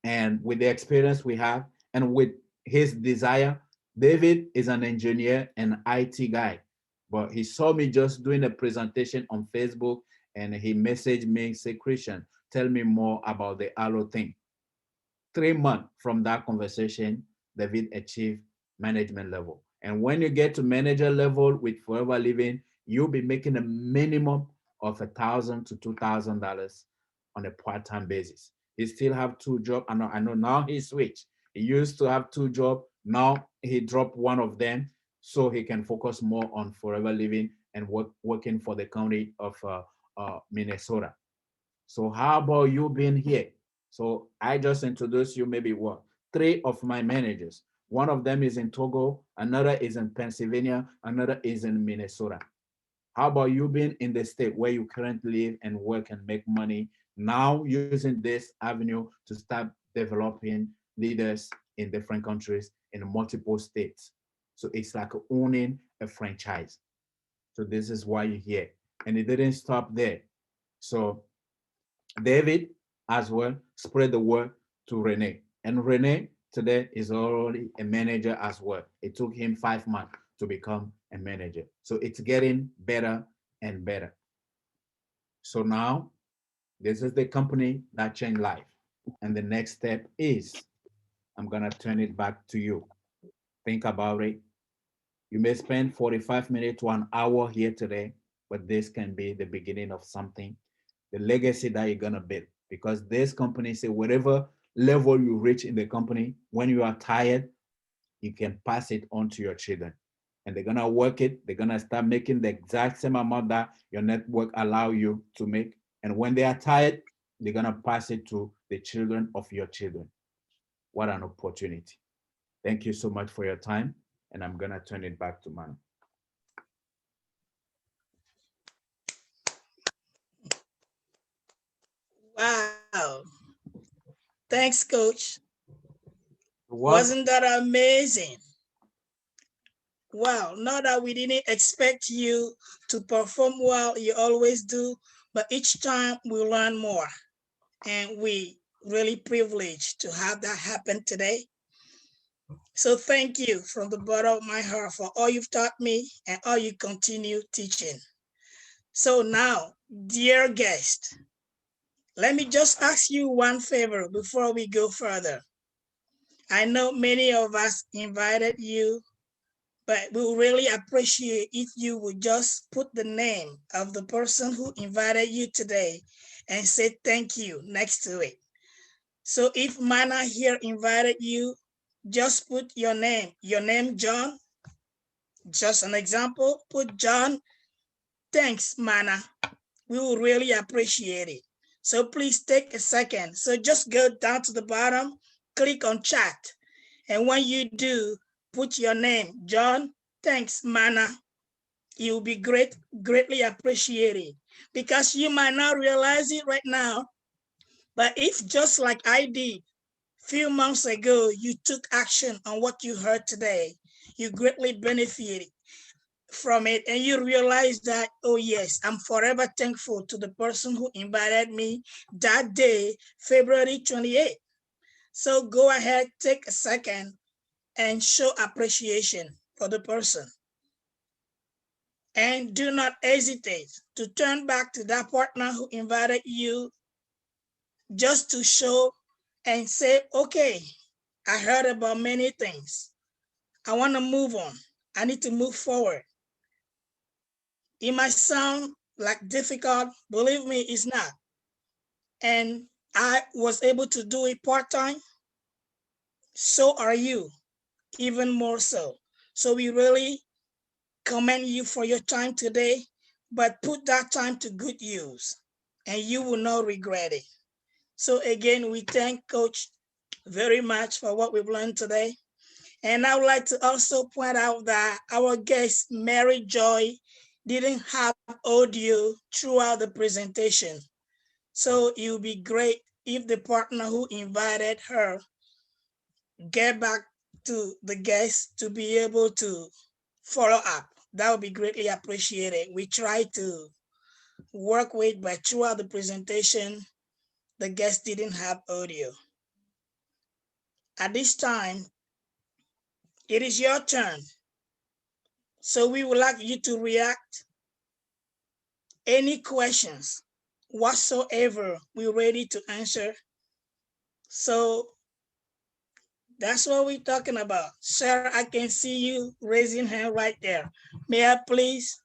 And with the experience we have and with his desire, David is an engineer and IT guy, but he saw me just doing a presentation on Facebook and he messaged me, say, Christian, tell me more about the Aloe thing. 3 months from that conversation, David achieved management level. And when you get to manager level with Forever Living, you'll be making a minimum of $1,000 to $2,000 on a part-time basis. He still have two jobs. I know now he switched. He used to have two jobs. Now he dropped one of them so he can focus more on Forever Living and working for the county of Minnesota. So how about you being here? So I just introduced you maybe what? Three of my managers. One of them is in Togo, another is in Pennsylvania, another is in Minnesota. How about you being in the state where you currently live and work and make money, now using this avenue to start developing leaders in different countries in multiple states? So it's like owning a franchise. So this is why you're here. And it didn't stop there. So David as well spread the word to Rene. And Rene today is already a manager as well. It took him 5 months to become a manager. So it's getting better and better. So now this is the company that changed life. And the next step is I'm going to turn it back to you. Think about it. You may spend 45 minutes to an hour here today, but this can be the beginning of something, the legacy that you're gonna build. Because this company say whatever level you reach in the company, when you are tired, you can pass it on to your children. And they're gonna work it, they're gonna start making the exact same amount that your network allow you to make. And when they are tired, they're gonna pass it to the children of your children. What an opportunity. Thank you so much for your time. And I'm gonna turn it back to Man. Wow. Thanks, Coach. Welcome. Wasn't that amazing? Wow. Not that we didn't expect you to perform well, you always do, but each time we learn more. And we really privileged to have that happen today. So thank you from the bottom of my heart for all you've taught me and all you continue teaching. So now, dear guest, let me just ask you one favor before we go further. I know many of us invited you, but we really appreciate if you would just put the name of the person who invited you today and say thank you next to it. So if Mana here invited you, just put your name, John. Just an example, put John. Thanks, Mana. We will really appreciate it. So please take a second. So just go down to the bottom, click on chat. And when you do, put your name, John. Thanks, Mana. It will be greatly appreciated because you might not realize it right now. But if just like I did few months ago, you took action on what you heard today, you greatly benefited from it and you realize that, oh yes, I'm forever thankful to the person who invited me that day, February 28th. So go ahead, take a second and show appreciation for the person. And do not hesitate to turn back to that partner who invited you just to show and say, okay, I heard about many things. I want to move on. I need to move forward. It might sound like difficult. Believe me, it's not. And I was able to do it part-time. So are you. even more so. So we really commend you for your time today, but put that time to good use and you will not regret it. So again, we thank Coach very much for what we've learned today. And I would like to also point out that our guest, Mary Joy, didn't have audio throughout the presentation. So it would be great if the partner who invited her get back to the guest to be able to follow up. That would be greatly appreciated. We try to work with, but throughout the presentation, the guest didn't have audio. At this time, it is your turn. So we would like you to react. Any questions whatsoever, we're ready to answer. So that's what we're talking about. Sir, I can see you raising hand right there. May I please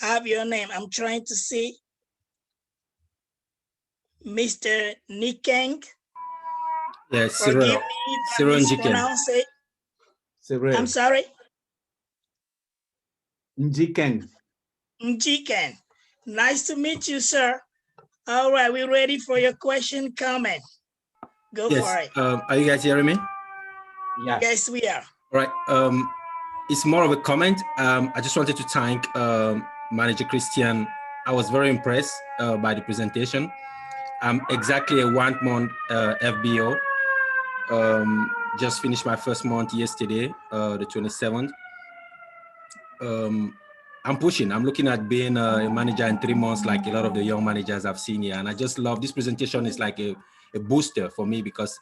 have your name? I'm trying to see Mr. Nikeng. Yes, Forgive Cyril. me if I Cyril Njiken. mispronounce it. Cyril. I'm sorry. Njikeng. Njiken. Nice to meet you, sir. All right, we're ready for your question, comment. Go Yes. for it. Are you guys hearing me? Yes. Yes, we are. All right. It's more of a comment. I just wanted to thank Manager Christian. I was very impressed by the presentation. I'm exactly a 1 month FBO. Just finished my first month yesterday, the 27th. I'm pushing. I'm looking at being a manager in 3 months, like a lot of the young managers I've seen here. And I just love this presentation. Is like a booster for me because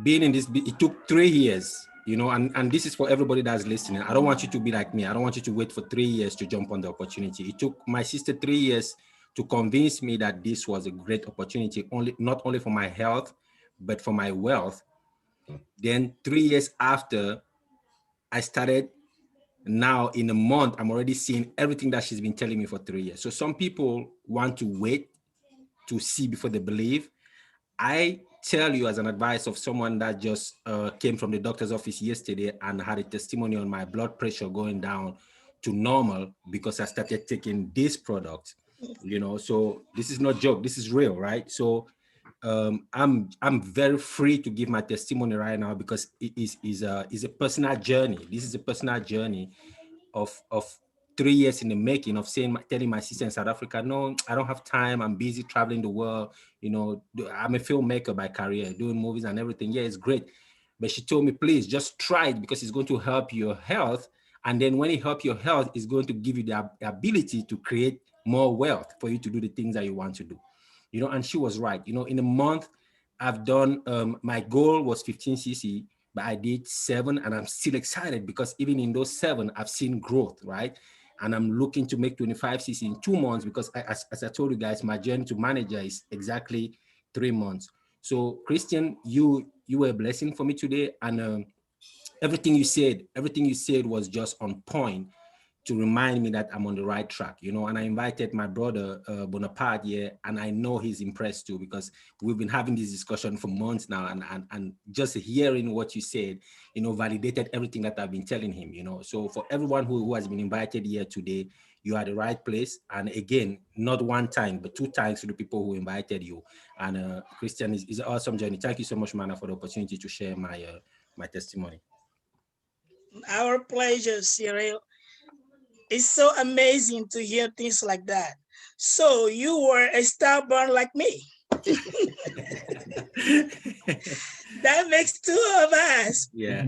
being in this, it took 3 years, you know, and this is for everybody that's listening. I don't want you to be like me. I don't want you to wait for 3 years to jump on the opportunity. It took my sister 3 years to convince me that this was a great opportunity, not only for my health, but for my wealth. Then 3 years after, I started. Now in a month, I'm already seeing everything that she's been telling me for 3 years. So some people want to wait to see before they believe. I tell you as an advice of someone that just came from the doctor's office yesterday and had a testimony on my blood pressure going down to normal because I started taking this product, you know. So this is not joke, this is real, right? So I'm very free to give my testimony right now because it is a personal journey. This is a personal journey of 3 years in the making of telling my sister in South Africa, no, I don't have time. I'm busy traveling the world. You know, I'm a filmmaker by career, doing movies and everything. Yeah, it's great. But she told me, please just try it because it's going to help your health. And then when it helps your health, it's going to give you the ability to create more wealth for you to do the things that you want to do. You know, and she was right. You know, in a month, I've done, my goal was 15 cc, but I did 7, and I'm still excited because even in those 7, I've seen growth, right? And I'm looking to make 25 cc in 2 months because as I told you guys, my journey to manager is exactly 3 months. So Christian, you were a blessing for me today. And everything you said was just on point to remind me that I'm on the right track, you know. And I invited my brother Bonaparte here, and I know he's impressed too because we've been having this discussion for months now, and just hearing what you said, you know, validated everything that I've been telling him, you know. So for everyone who has been invited here today, you are at the right place. And again, not 1 time, but 2 times to the people who invited you. And Christian, is an awesome journey. Thank you so much, Mana, for the opportunity to share my testimony. Our pleasure, Cyril. It's so amazing to hear things like that. So you were a stubborn like me. That makes 2 of us. Yeah.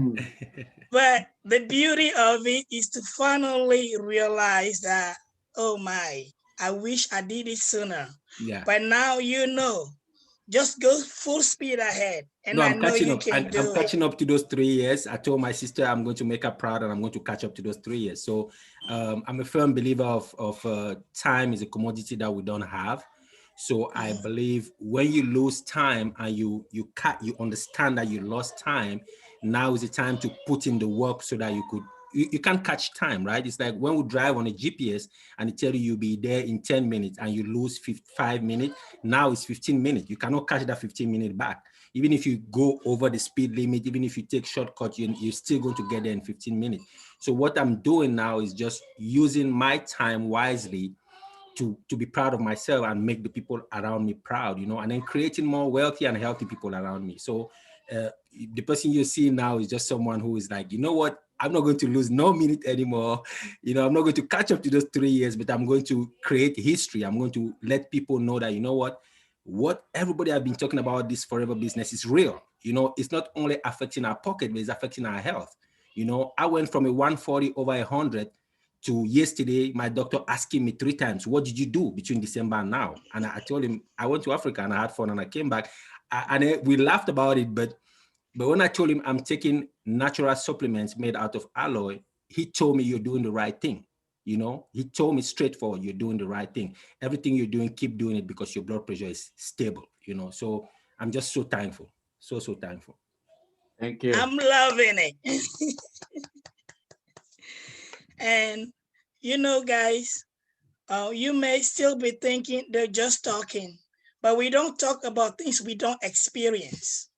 But the beauty of it is to finally realize that, oh my, I wish I did it sooner. Yeah. But now you know, just go full speed ahead. And No, I I'm know catching you up. can do I'm it. catching up to those 3 years. I told my sister I'm going to make her proud, and I'm going to catch up to those 3 years. So I'm a firm believer of time is a commodity that we don't have. So I believe when you lose time and you understand that you lost time, now is the time to put in the work so that you can't catch time, right? It's like when we drive on a GPS and it tell you you'll be there in 10 minutes and you lose 5 minutes. Now it's 15 minutes. You cannot catch that 15 minutes back. Even if you go over the speed limit, even if you take shortcut, you're still going to get there in 15 minutes. So what I'm doing now is just using my time wisely to be proud of myself and make the people around me proud, and then creating more wealthy and healthy people around me. So the person you see now is just someone who is like, you know what, I'm not going to lose no minute anymore. I'm not going to catch up to those 3 years, but I'm going to create history. I'm going to let people know that, what everybody have been talking about, this forever business is real. It's not only affecting our pocket, but it's affecting our health. I went from a 140 over 100 to yesterday, my doctor asking me 3 times, what did you do between December and now? And I told him, I went to Africa and I had fun and I came back. We laughed about it, but when I told him I'm taking natural supplements made out of aloe, he told me, you're doing the right thing. He told me straightforward, you're doing the right thing. Everything you're doing, keep doing it because your blood pressure is stable, So I'm just so thankful. So thankful. Thank you. I'm loving it. And guys, you may still be thinking they're just talking, but we don't talk about things we don't experience,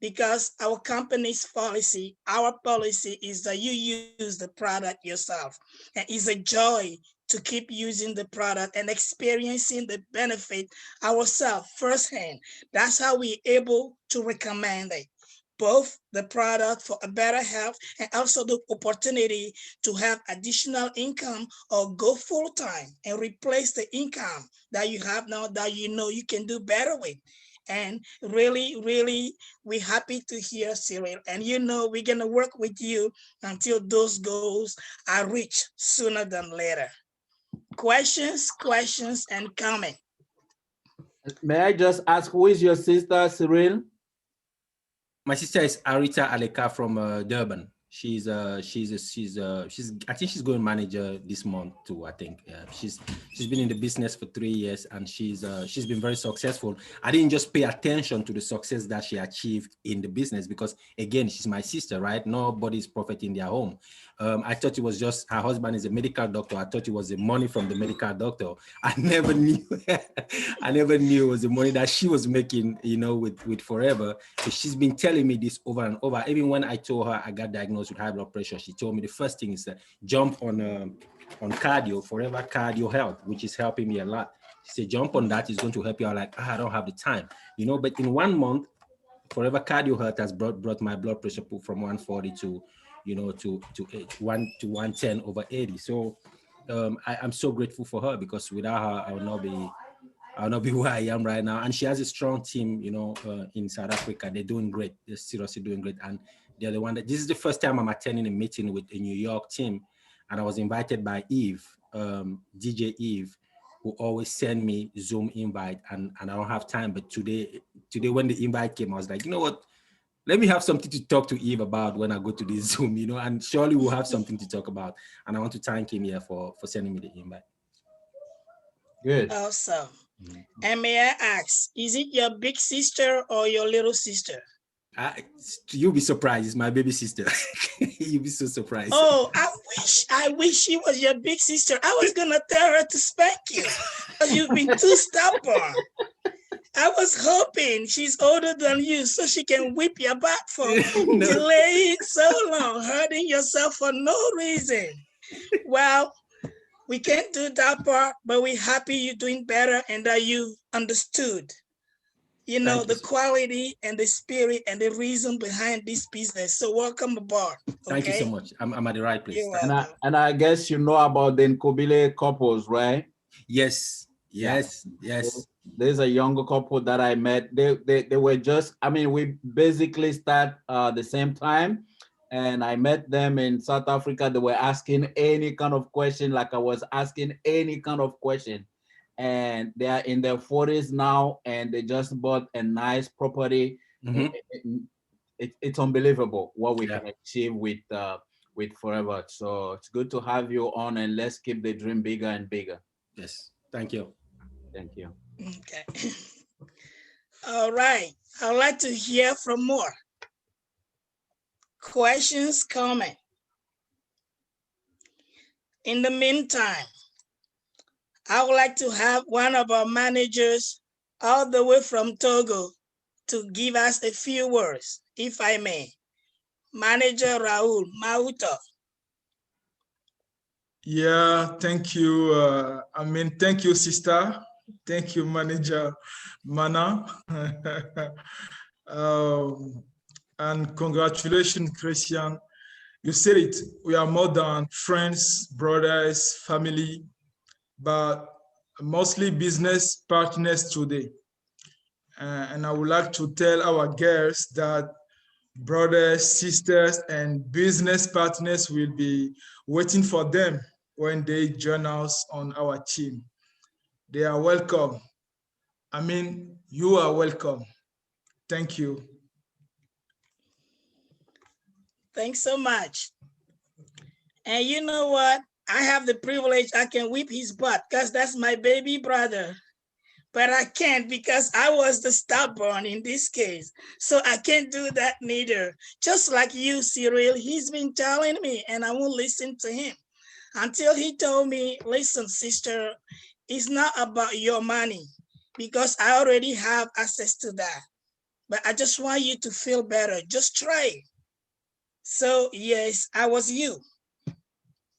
because our company's policy, our policy is that you use the product yourself, and it's a joy to keep using the product and experiencing the benefit ourselves firsthand. That's how we're able to recommend it, both the product for a better health and also the opportunity to have additional income or go full-time and replace the income that you have now that you can do better with. And really, really, we're happy to hear, Cyril. And we're going to work with you until those goals are reached sooner than later. Questions, and comment. May I just ask, who is your sister, Cyril? My sister is Arita Aleka from Durban. I think she's going manager this month too. I think she's been in the business for 3 years and she's been very successful. I didn't just pay attention to the success that she achieved in the business because again, she's my sister, right? Nobody's profit in their home. I thought it was just her husband is a medical doctor. I thought it was the money from the medical doctor. I never knew. I never knew it was the money that she was making, with Forever. So she's been telling me this over and over. Even when I told her I got diagnosed with high blood pressure, she told me the first thing is jump on cardio, Forever Cardio Health, which is helping me a lot. She said, jump on that, it's going to help you. I'm like, I don't have the time, but in 1 month, Forever Cardio Health has brought my blood pressure from 140 to 110 over 80. So I'm so grateful for her because without her, I'll not be where I am right now. And she has a strong team, in South Africa. They're doing great. They're seriously doing great. And they're the one this is the first time I'm attending a meeting with a New York team. And I was invited by Eve, DJ Eve, who always send me Zoom invite. And I don't have time. But today when the invite came, I was like, you know what? Let me have something to talk to Eve about when I go to this Zoom, and surely we'll have something to talk about. And I want to thank him here for sending me the invite. Good. Awesome. And may I ask, is it your big sister or your little sister? You'll be surprised. It's my baby sister. You'll be so surprised. Oh, I wish she was your big sister. I was gonna tell her to spank you because you've been too stubborn. I was hoping she's older than you so she can whip your back for delaying so long, hurting yourself for no reason. Well, we can't do that part, but we're happy you're doing better and that you understood, the quality and the spirit and the reason behind this business. So welcome aboard. Okay? Thank you so much. I'm at the right place. And I guess you know about the Nkobile couples, right? Yes. There's a younger couple that I met. They were just, we basically start the same time. And I met them in South Africa. They were asking any kind of question, like I was asking any kind of question. And they are in their 40s now, and they just bought a nice property. Mm-hmm. It's unbelievable what we can achieve with Forever. So it's good to have you on, and let's keep the dream bigger and bigger. Yes, thank you. Thank you. Okay. All right. I'd like to hear from more. Questions, comment. In the meantime, I would like to have one of our managers all the way from Togo to give us a few words, if I may. Manager Raul Mauto. Yeah, thank you. Thank you, sister. Thank you, Manager Mana. um, and congratulations, Christian. You said it. We are more than friends, brothers, family, but mostly business partners today. And I would like to tell our girls that brothers, sisters, and business partners will be waiting for them when they join us on our team. They are welcome. You are welcome. Thank you. Thanks so much. And you know what? I have the privilege, I can whip his butt because that's my baby brother. But I can't because I was the stubborn in this case. So I can't do that neither. Just like you, Cyril, he's been telling me and I won't listen to him until he told me, listen, sister, it's not about your money because I already have access to that. But I just want you to feel better. Just try. So yes, I was you.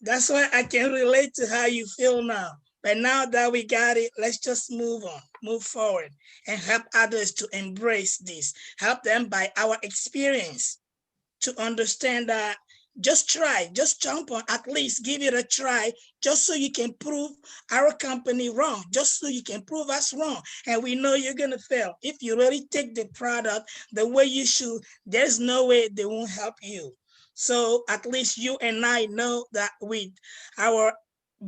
That's why I can relate to how you feel now. But now that we got it, let's just move on, move forward, and help others to embrace this. Help them by our experience to understand that just try, just jump on, at least give it a try, just so you can prove our company wrong, just so you can prove us wrong. And we know you're gonna fail. If you really take the product the way you should, there's no way they won't help you. So at least you and I know that with our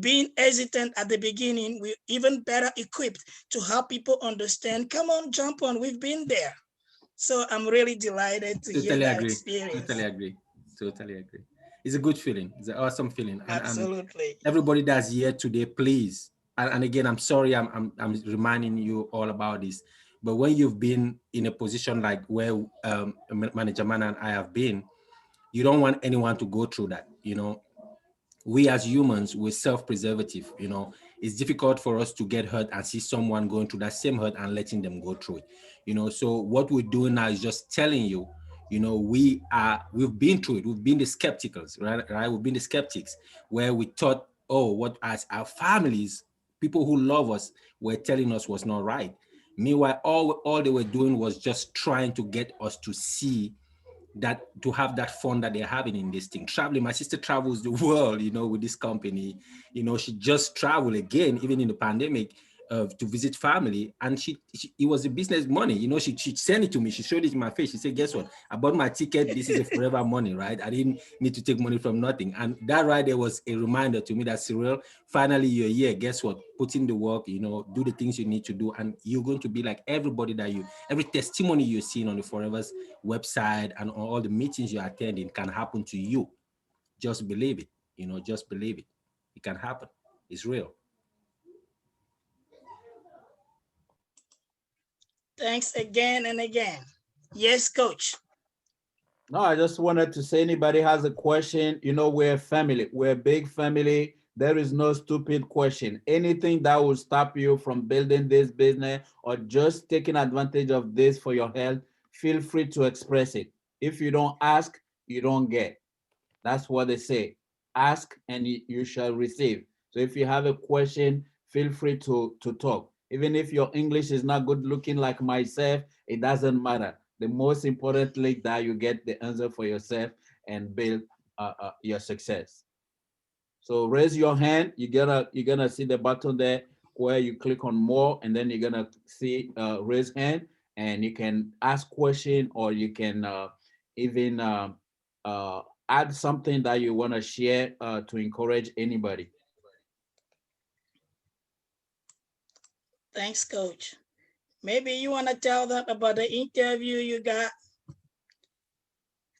being hesitant at the beginning, we're even better equipped to help people understand, come on, jump on, we've been there. So I'm really delighted to hear Totally that agree. experience. Totally agree. Totally agree. It's a good feeling. It's an awesome feeling. And Absolutely. everybody that's here today, please. And again, I'm sorry, I'm reminding you all about this. But when you've been in a position like where Manager Man and I have been, you don't want anyone to go through that. We as humans, we're self-preservative. It's difficult for us to get hurt and see someone going through that same hurt and letting them go through it. So what we're doing now is just telling you, we've been through it. We've been the skepticals, right? We've been the skeptics where we thought, oh, what as our families, people who love us, were telling us was not right. Meanwhile, all they were doing was just trying to get us to see that, to have that fun that they're having in this thing. Traveling, my sister travels the world, with this company. She just traveled again, even in the pandemic, to visit family. And it was a business money. She sent it to me. She showed it in my face. She said, guess what? I bought my ticket. This is a forever money, right? I didn't need to take money from nothing. And that right there was a reminder to me that, Cyril, finally you're here. Guess what? Put in the work, do the things you need to do. And you're going to be like everybody every testimony you're seeing on the Forever's website and on all the meetings you're attending can happen to you. Just believe it, just believe it. It can happen. It's real. Thanks again and again. Yes, Coach. No, I just wanted to say, anybody has a question, we're a family. We're a big family. There is no stupid question. Anything that will stop you from building this business or just taking advantage of this for your health, feel free to express it. If you don't ask, you don't get. That's what they say. Ask and you shall receive. So if you have a question, feel free to talk. Even if your English is not good looking like myself, it doesn't matter. The most importantly that you get the answer for yourself and build your success. So raise your hand. You're gonna see the button there where you click on more, and then you're gonna see raise hand, and you can ask question, or you can even add something that you want to share to encourage anybody. Thanks, Coach. Maybe you want to tell them about the interview you got.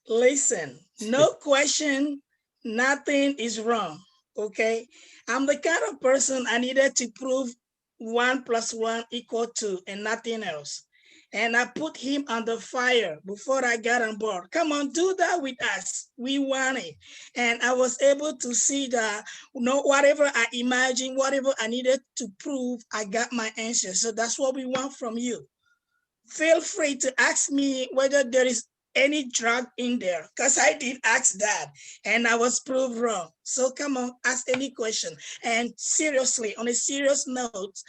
Listen, no question, nothing is wrong, okay? I'm the kind of person I needed to prove 1 + 1 = 2 and nothing else. And I put him under fire before I got on board. Come on, do that with us. We want it. And I was able to see that whatever I imagined, whatever I needed to prove, I got my answer. So that's what we want from you. feel free to ask me whether there is any drug in there, because I did ask that and I was proved wrong. So come on, ask any question. And seriously, on a serious note,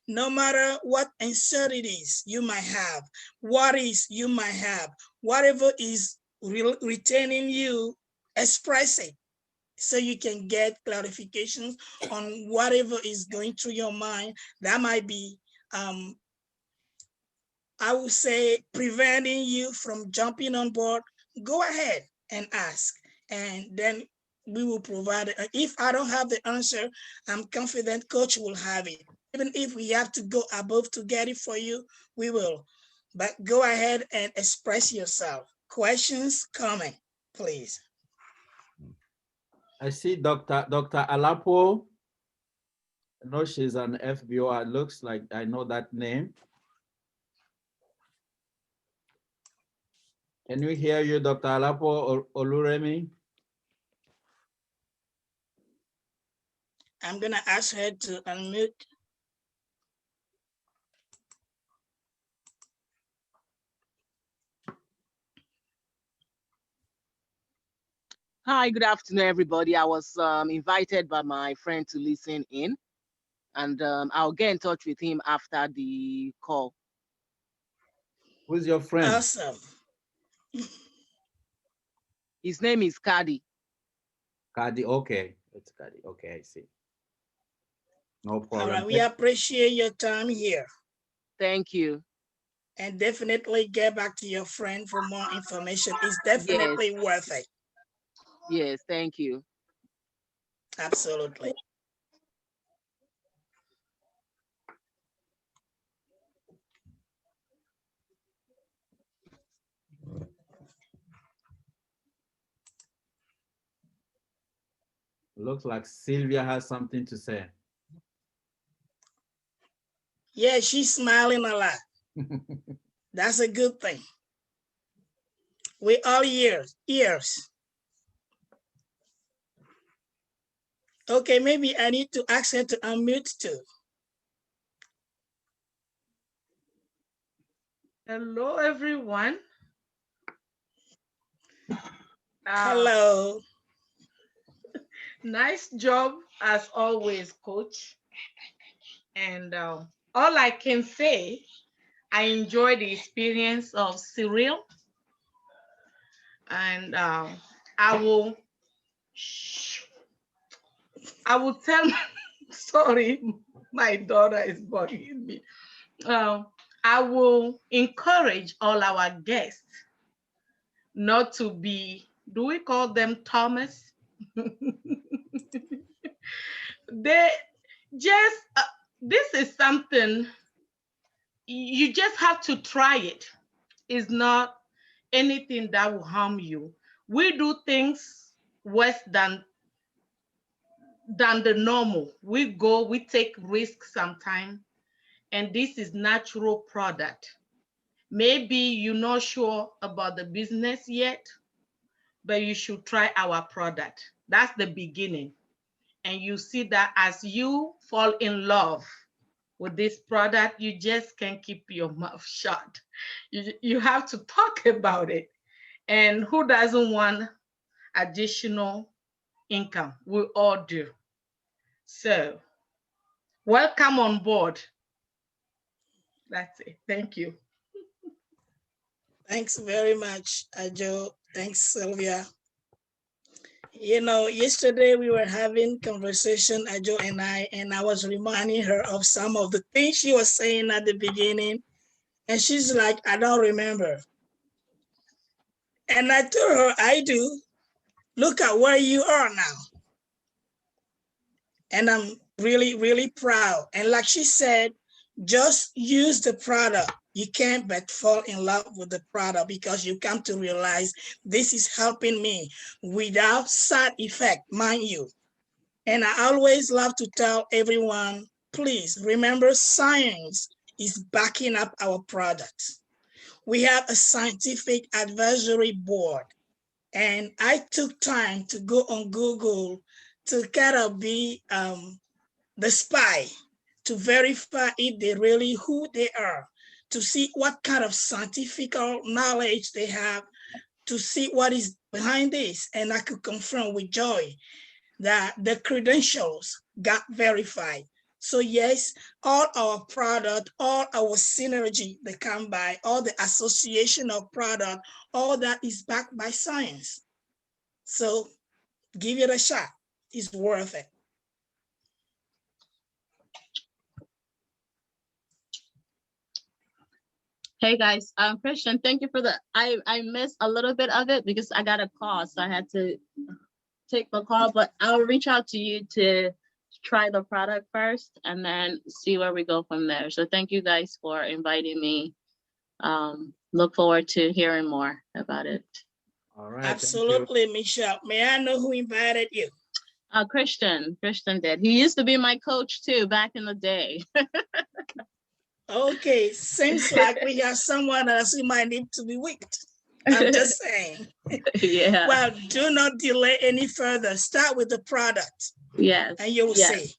no matter what uncertainties you might have, worries you might have, whatever is retaining you, express it so you can get clarifications on whatever is going through your mind. That might be, I would say, preventing you from jumping on board. Go ahead and ask, and then we will provide it. If I don't have the answer, I'm confident coach will have it. Even if we have to go above to get it for you, we will. But go ahead and express yourself. Questions coming, please. I see Dr. Alapo. I know she's an FBO. It looks like I know that name. Can we hear you, Dr. Alapo or Oluremi? I'm gonna ask her to unmute. Hi, good afternoon, everybody. I was invited by my friend to listen in, and I'll get in touch with him after the call. Who's your friend? Awesome. His name is Kadi. Kadi, okay. It's Kadi. Okay, I see. No problem. All right, we appreciate your time here. Thank you. And definitely get back to your friend for more information. It's definitely worth it. Yes, thank you. Absolutely. Looks like Sylvia has something to say. Yeah, she's smiling a lot. That's a good thing. We all ears. Okay, maybe I need to ask her to unmute too. Hello, everyone. Hello. Nice job as always, coach. And all I can say, I enjoyed the experience of Cyril. And I will tell, sorry, my daughter is bugging me. I will encourage all our guests not to be, do we call them Thomas? They just, this is something, you just have to try it. It's not anything that will harm you. We do things worse than the normal. We take risks sometimes, and this is natural product. Maybe you're not sure about the business yet, but you should try our product. That's the beginning. And you see that as you fall in love with this product, you just can't keep your mouth shut. You have to talk about it. And who doesn't want additional income? We all do. So welcome on board. That's it. Thank you. Thanks very much, Ajo. Thanks, Sylvia. You know, yesterday we were having conversation, Ajo and I was reminding her of some of the things she was saying at the beginning. And she's like, I don't remember. And I told her, I do. Look at where you are now. And I'm really, really proud. And like she said, just use the product. You can't but fall in love with the product because you come to realize this is helping me without side effect, mind you. And I always love to tell everyone, please remember science is backing up our products. We have a scientific advisory board, and I took time to go on Google to kind of be the spy to verify if they really who they are, to see what kind of scientific knowledge they have, to see what is behind this. And I could confirm with joy that the credentials got verified. So yes, all our product, all our synergy that come by, all the association of product, all that is backed by science. So give it a shot. It's worth it. Hey guys, Christian, thank you for the, I missed a little bit of it because I got a call, so I had to take the call, but I'll reach out to you to try the product first and then see where we go from there. So thank you guys for inviting me. Look forward to hearing more about it. All right. Absolutely, Michelle. May I know who invited you? Christian did. He used to be my coach too back in the day. Okay, seems like we have someone else who might need to be wicked. I'm just saying. Yeah. Well, do not delay any further. Start with the product. Yes. And you'll see.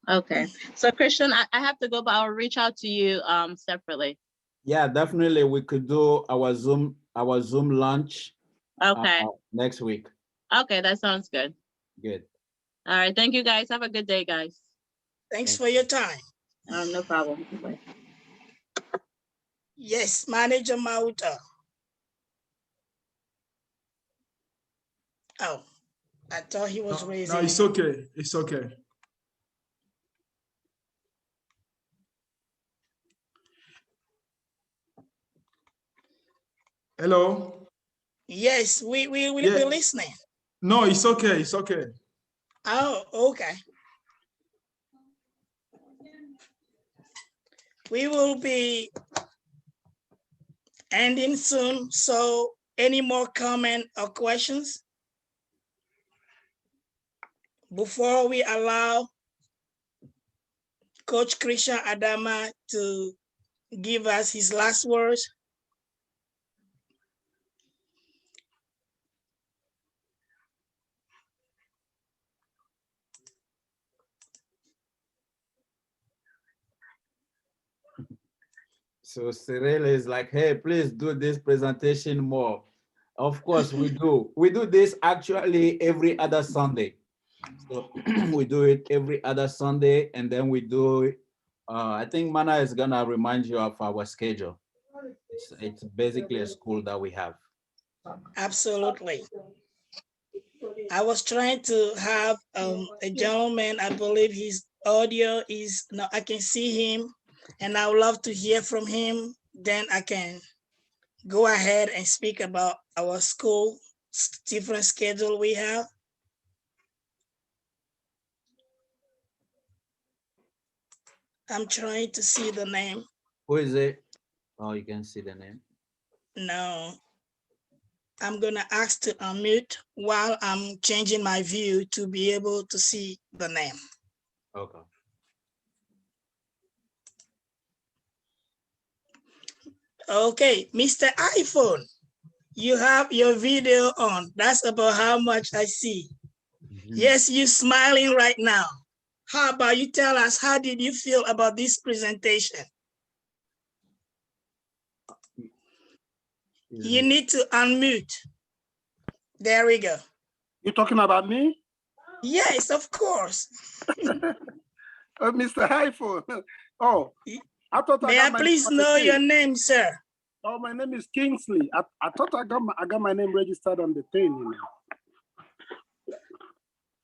Okay. So Christian, I have to go, but I'll reach out to you separately. Yeah, definitely. We could do our Zoom launch. Okay. Next week. Okay, that sounds good. Good. All right. Thank you guys. Have a good day, guys. Thanks for your time. No problem. Bye. Yes, Manager Mauta. Oh, I thought he was raising. No, it's okay. It's okay. Hello? Yes, we will be listening. No, it's okay. It's okay. Oh, okay. We will be ending soon. So any more comment or questions before we allow Coach Christian Adama to give us his last words? So Cyril is like, hey, please do this presentation more. Of course we do. We do this actually every other Sunday. So we do it every other Sunday, and then we do it. I think Mana is gonna remind you of our schedule. It's basically a school that we have. Absolutely. I was trying to have a gentleman, I believe his audio is, no, I can see him and I would love to hear from him. Then I can go ahead and speak about our school, different schedule we have. I'm trying to see the name. Who is it? Oh, you can see the name. No, I'm gonna ask to unmute while I'm changing my view to be able to see the name. Okay. Okay, Mr. iPhone, you have your video on. That's about how much I see. Yes, you're smiling right now. How about you tell us, how did you feel about this presentation? You need to unmute. There we go. You're talking about me? Yes, of course. Mr. iPhone. Oh, I thought May I please know your name, sir? Oh, my name is Kingsley. I thought I got my name registered on the thing. You know.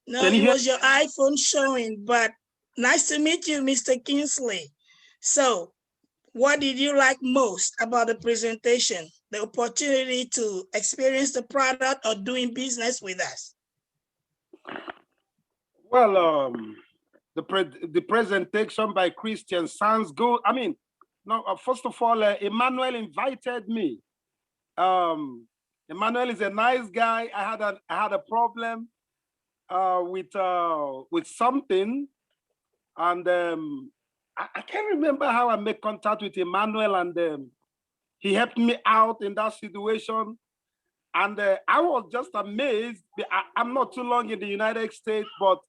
No, it was your iPhone showing, but nice to meet you, Mr. Kingsley. So, what did you like most about the presentation? The opportunity to experience the product or doing business with us? Well, the presentation by Christian sounds good. I mean, no, first of all, Emmanuel invited me. Emmanuel is a nice guy. I had a problem with something, and I can't remember how I made contact with Emmanuel, and he helped me out in that situation. And I was just amazed. I'm not too long in the United States, but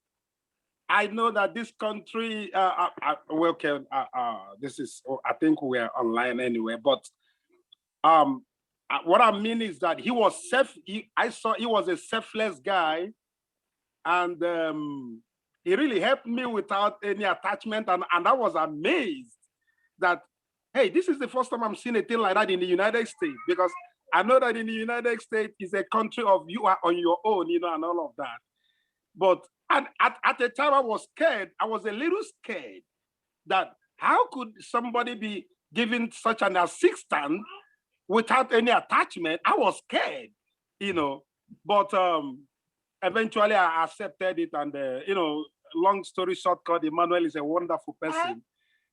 I know that this country, this is, I think we're online anyway, but what I mean is that he was I saw he was a selfless guy, and he really helped me without any attachment, and I was amazed that, hey, this is the first time I'm seeing a thing like that in the United States, because I know that in the United States is a country of you are on your own, you know, and all of that. But at the time I was scared. I was a little scared that how could somebody be given such an assistant without any attachment? I was scared, you know, but eventually I accepted it. And, you know, long story short, Emmanuel is a wonderful person.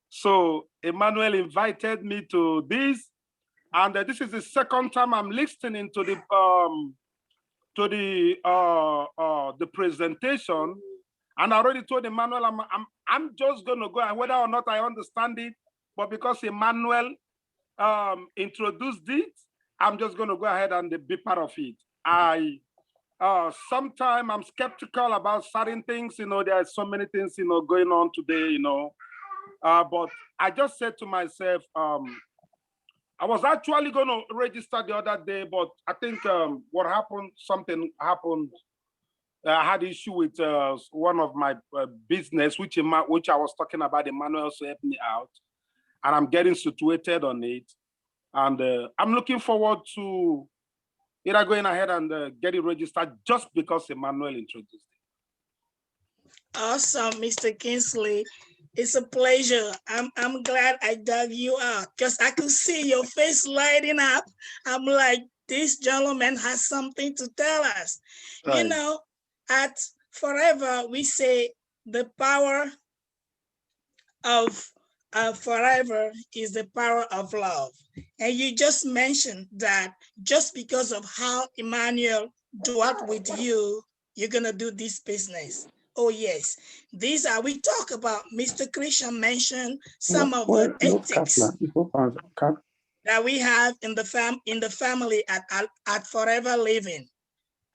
So Emmanuel invited me to this, and this is the second time I'm listening to the presentation. And I already told Emmanuel I'm just gonna go, and whether or not I understand it, but because Emmanuel introduced it, I'm just gonna go ahead and be part of it. Sometimes I'm skeptical about certain things, you know, there are so many things, you know, going on today, you know. But I just said to myself, I was actually going to register the other day, but I think what happened, something happened. I had issue with one of my business, which I was talking about. Emmanuel also helped me out, and I'm getting situated on it. And I'm looking forward to either going ahead and get it registered just because Emmanuel introduced it. Awesome, Mr. Kingsley. It's a pleasure. I'm glad I dug you out because I could see your face lighting up. I'm like, this gentleman has something to tell us. Right. You know, at Forever, we say the power of Forever is the power of love. And you just mentioned that just because of how Emmanuel dealt with you, you're going to do this business. Oh, yes. These are, we talk about, Mr. Christian mentioned some of the ethics that we have in the family at Forever Living.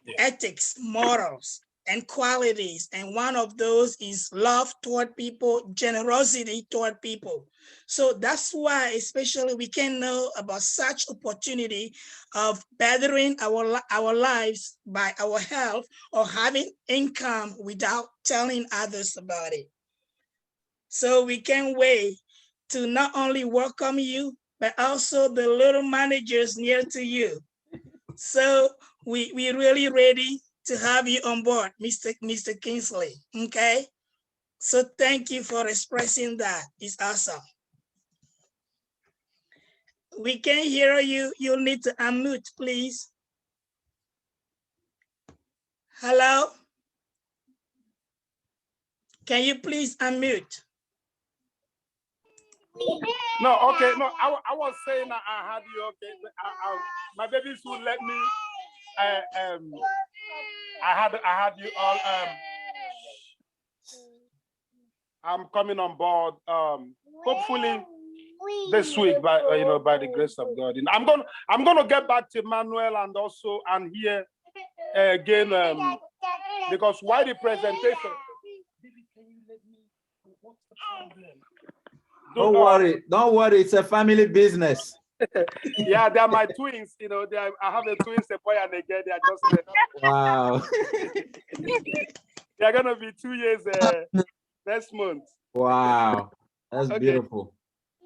Yeah. Ethics, morals, and qualities. And one of those is love toward people, generosity toward people. So that's why, especially, we can know about such opportunity of bettering our lives by our health or having income without telling others about it. So we can't wait to not only welcome you, but also the little managers near to you. So we're really ready to have you on board, Mr. Kingsley, okay? So thank you for expressing that. It's awesome. We can't hear you. You'll need to unmute, please. Hello? Can you please unmute? No, okay, no, I was saying I had you, okay. My babies would let me, I had you all, I'm coming on board, hopefully this week by the grace of God. And I'm gonna get back to Manuel and here again, because why the presentation? What's the problem? Don't worry, it's a family business. Yeah, they are my twins, you know, I have a twins, a boy and a girl. They are just wow. They are gonna be 2 years next month. Wow, that's okay. Beautiful.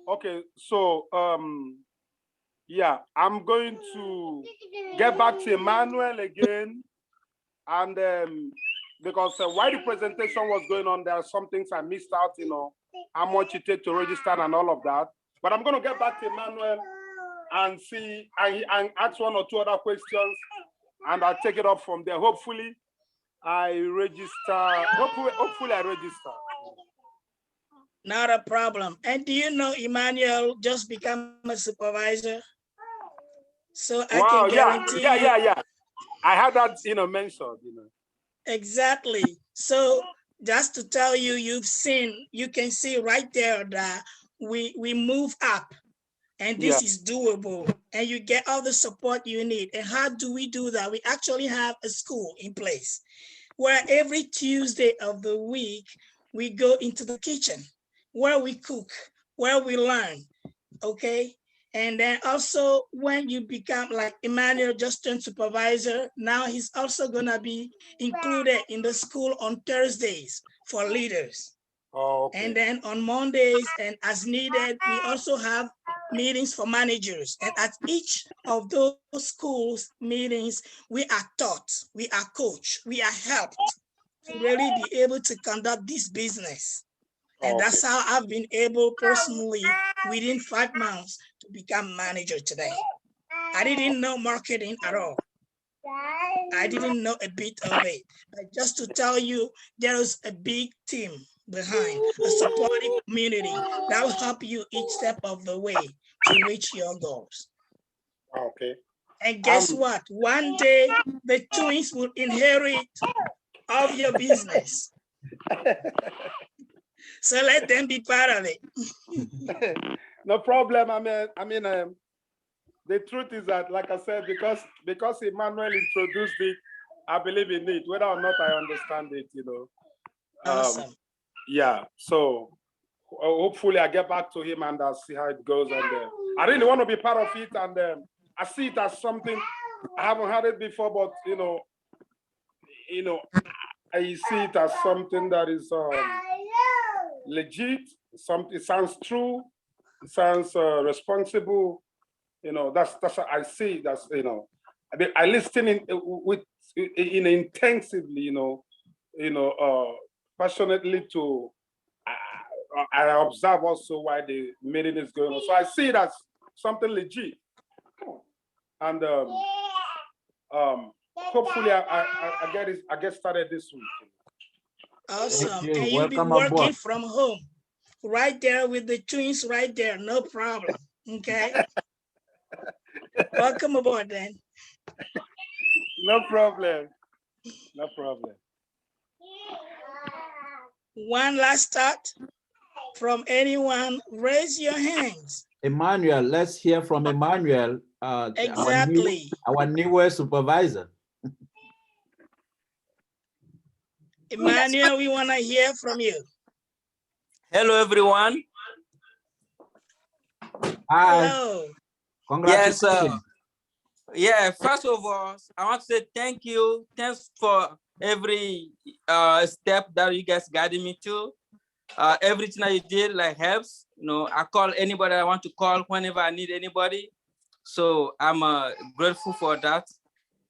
Okay, so yeah, I'm going to get back to Emmanuel again, and because while the presentation was going on, there are some things I missed out, you know, how much it takes to register and all of that. But I'm going to get back to Emmanuel and see and ask one or two other questions, and I'll take it up from there. Hopefully, I register. Hopefully, I register. Not a problem. And do you know Emmanuel just become a supervisor? So I can guarantee you. Yeah. I had that, you know, mentioned, you know. Exactly. So just to tell you, you can see right there that we move up, and this is doable, and you get all the support you need. And how do we do that? We actually have a school in place where every Tuesday of the week, we go into the kitchen, where we cook, where we learn, okay? And then also when you become like Emmanuel just turned supervisor, now he's also gonna be included in the school on Thursdays for leaders. Oh, okay. And then on Mondays and as needed, we also have meetings for managers. And at each of those schools meetings, we are taught, we are coached, we are helped to really be able to conduct this business. And Okay. that's how I've been able personally within 5 months to become manager today. I didn't know marketing at all. I didn't know a bit of it. But just to tell you, there is a big team behind, a supportive community that will help you each step of the way to reach your goals. Okay. And guess what? One day, the twins will inherit of your business. So let them be part of it. No problem. The truth is that, like I said, because Emmanuel introduced it, I believe in it, whether or not I understand it, you know. Awesome. Yeah. So hopefully I get back to him and I'll see how it goes. And I really want to be part of it. And I see it as something I haven't had it before, but you know, I see it as something that is legit. It sounds true. It sounds responsible. You know, that's what I see. That's, you know, I listen intensively. Passionately to. I observe also why the meeting is going on. So I see it as something legit. And hopefully I get started this week. Awesome. You. And you'll be Welcome working aboard. from home, right there with the twins right there, no problem. Okay. Welcome aboard then. No problem. No problem. One last thought from anyone, raise your hands. Emmanuel, let's hear from Emmanuel, Exactly. our newest supervisor. Emmanuel, we want to hear from you. Hello, everyone. Hi. Hello. Congratulations. Yes, first of all, I want to say thank you. Thanks for every step that you guys guided me to. Everything that you did like helps. You know, I call anybody I want to call whenever I need anybody. So I'm grateful for that.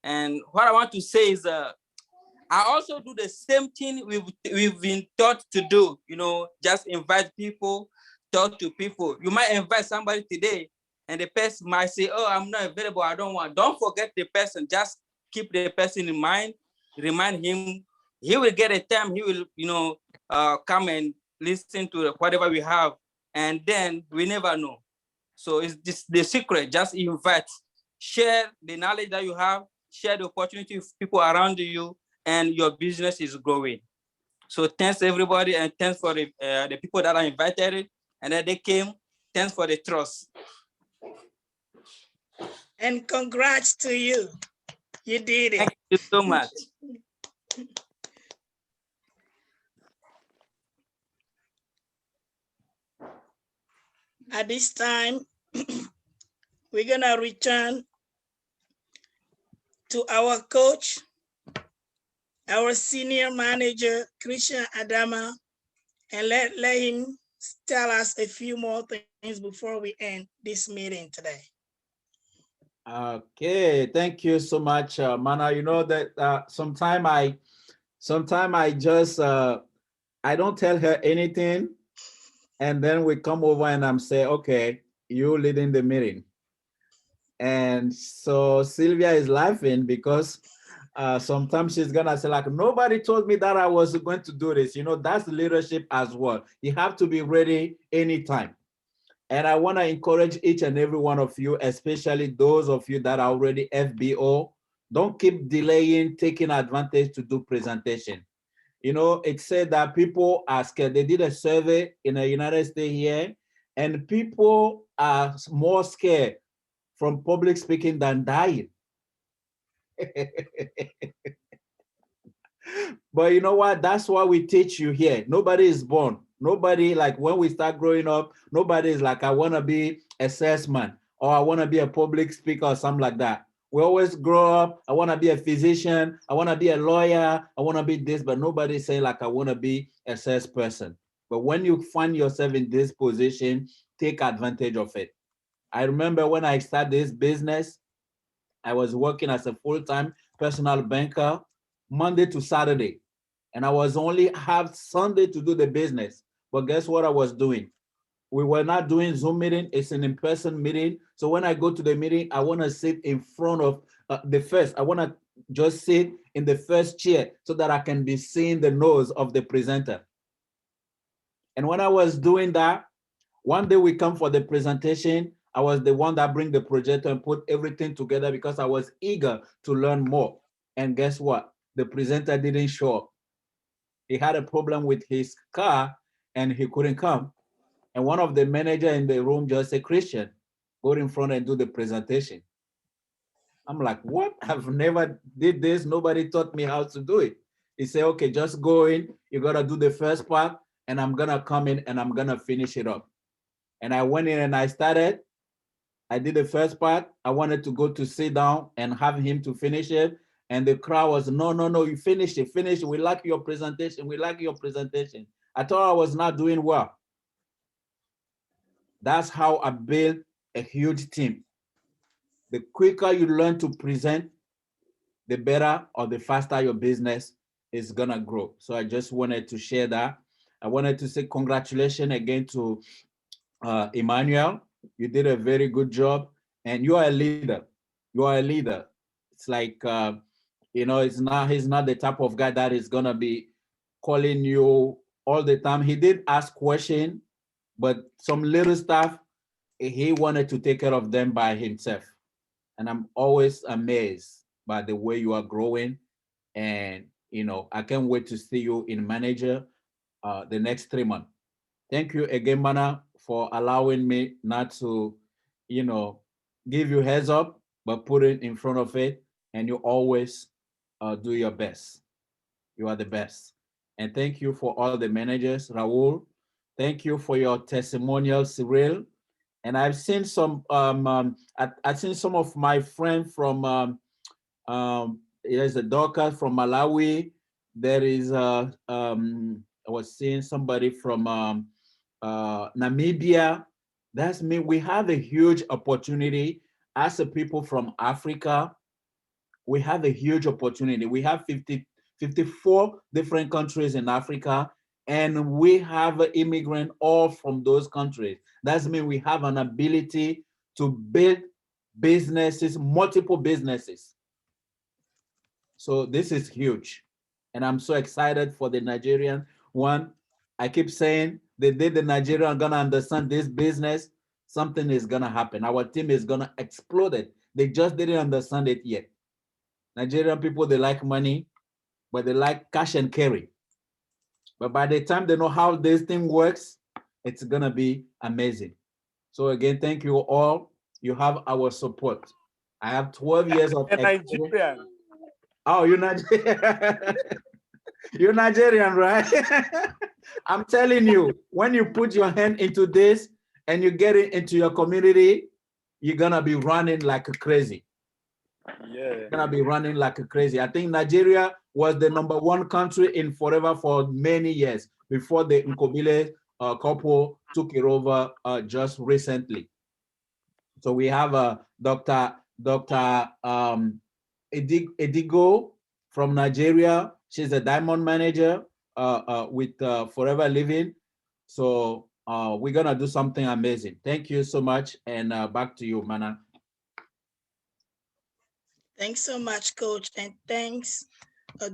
And what I want to say is, I also do the same thing we've been taught to do. You know, just invite people, talk to people. You might invite somebody today, and the person might say, "Oh, I'm not available. I don't want." Don't forget the person. Just keep the person in mind. Remind him. He will get a time. He will, you know, come and listen to whatever we have, and then we never know. So it's just the secret. Just invite, share the knowledge that you have, share the opportunity with people around you, and your business is growing. So thanks everybody, and thanks for the people that are invited, and then they came. Thanks for the trust. And congrats to you. You did it. Thank you so much. At this time, we're gonna return to our coach, our senior manager, Christian Adama, and let him tell us a few more things before we end this meeting today. Okay, thank you so much, Mana. You know that sometimes I just I don't tell her anything, and then we come over and I'm say, okay, you leading the meeting. And so Sylvia is laughing because sometimes she's gonna say like, nobody told me that I was going to do this. You know, that's leadership as well. You have to be ready anytime. And I want to encourage each and every one of you, especially those of you that are already FBO, don't keep delaying taking advantage to do presentation. You know, it said that people are scared. They did a survey in the United States here, and people are more scared from public speaking than dying. But you know what? That's why we teach you here. Nobody is born. Nobody, like when we start growing up, nobody is like, I want to be a salesman or I want to be a public speaker or something like that. We always grow up, I want to be a physician, I want to be a lawyer, I want to be this, but nobody say like, I want to be a salesperson. But when you find yourself in this position, take advantage of it. I remember when I started this business, I was working as a full-time personal banker Monday to Saturday. And I was only have Sunday to do the business. But guess what I was doing? We were not doing Zoom meeting. It's an in-person meeting. So when I go to the meeting, I want to sit in front of I want to just sit in the first chair so that I can be seeing the nose of the presenter. And when I was doing that, one day we come for the presentation. I was the one that bring the projector and put everything together because I was eager to learn more. And guess what? The presenter didn't show up. He had a problem with his car and he couldn't come. And one of the manager in the room just said, Christian, go in front and do the presentation. I'm like, what? I've never did this. Nobody taught me how to do it. He said, okay, just go in. You got to do the first part and I'm going to come in and I'm going to finish it up. And I went in and I started. I did the first part. I wanted to go to sit down and have him to finish it. And the crowd was, no, no, no, you finished it, finish it. We like your presentation. We like your presentation. I thought I was not doing well. That's how I built a huge team. The quicker you learn to present, the better or the faster your business is gonna grow. So I just wanted to share that. I wanted to say congratulations again to Emmanuel. You did a very good job and you are a leader. You are a leader. It's like, you know, he's not the type of guy that is gonna be calling you all the time. He did ask questions, but some little stuff, he wanted to take care of them by himself. And I'm always amazed by the way you are growing. And, you know, I can't wait to see you in manager the next 3 months. Thank you again, Mana, for allowing me not to, you know, give you heads up, but put it in front of it. And you always do your best. You are the best. And thank you for all the managers, Raul. Thank you for your testimonial, Cyril. And I've seen some, I've seen some of my friends from, there's a doctor from Malawi. There is, I was seeing somebody from Namibia. That's me. We have a huge opportunity as a people from Africa. We have a huge opportunity. We have 54 different countries in Africa, and we have immigrants all from those countries. That means we have an ability to build businesses, multiple businesses. So this is huge. And I'm so excited for the Nigerian one. I keep saying the day the Nigerian are gonna understand this business, something is gonna happen. Our team is gonna explode it. They just didn't understand it yet. Nigerian people, they like money, but they like cash and carry. But by the time they know how this thing works, it's gonna be amazing. So again, thank you all. You have our support. I have 12 years of experience. Nigerian. Oh, you're Nigerian. You're Nigerian, right? I'm telling you, when you put your hand into this and you get it into your community, you're gonna be running like crazy. Yeah. Gonna be running like crazy. I think Nigeria was the #1 country in Forever for many years before the Nkobile couple took it over just recently. So we have Dr. Edigo from Nigeria. She's a diamond manager with Forever Living. So we're gonna do something amazing. Thank you so much, and back to you, Mana. Thanks so much, Coach, and thanks,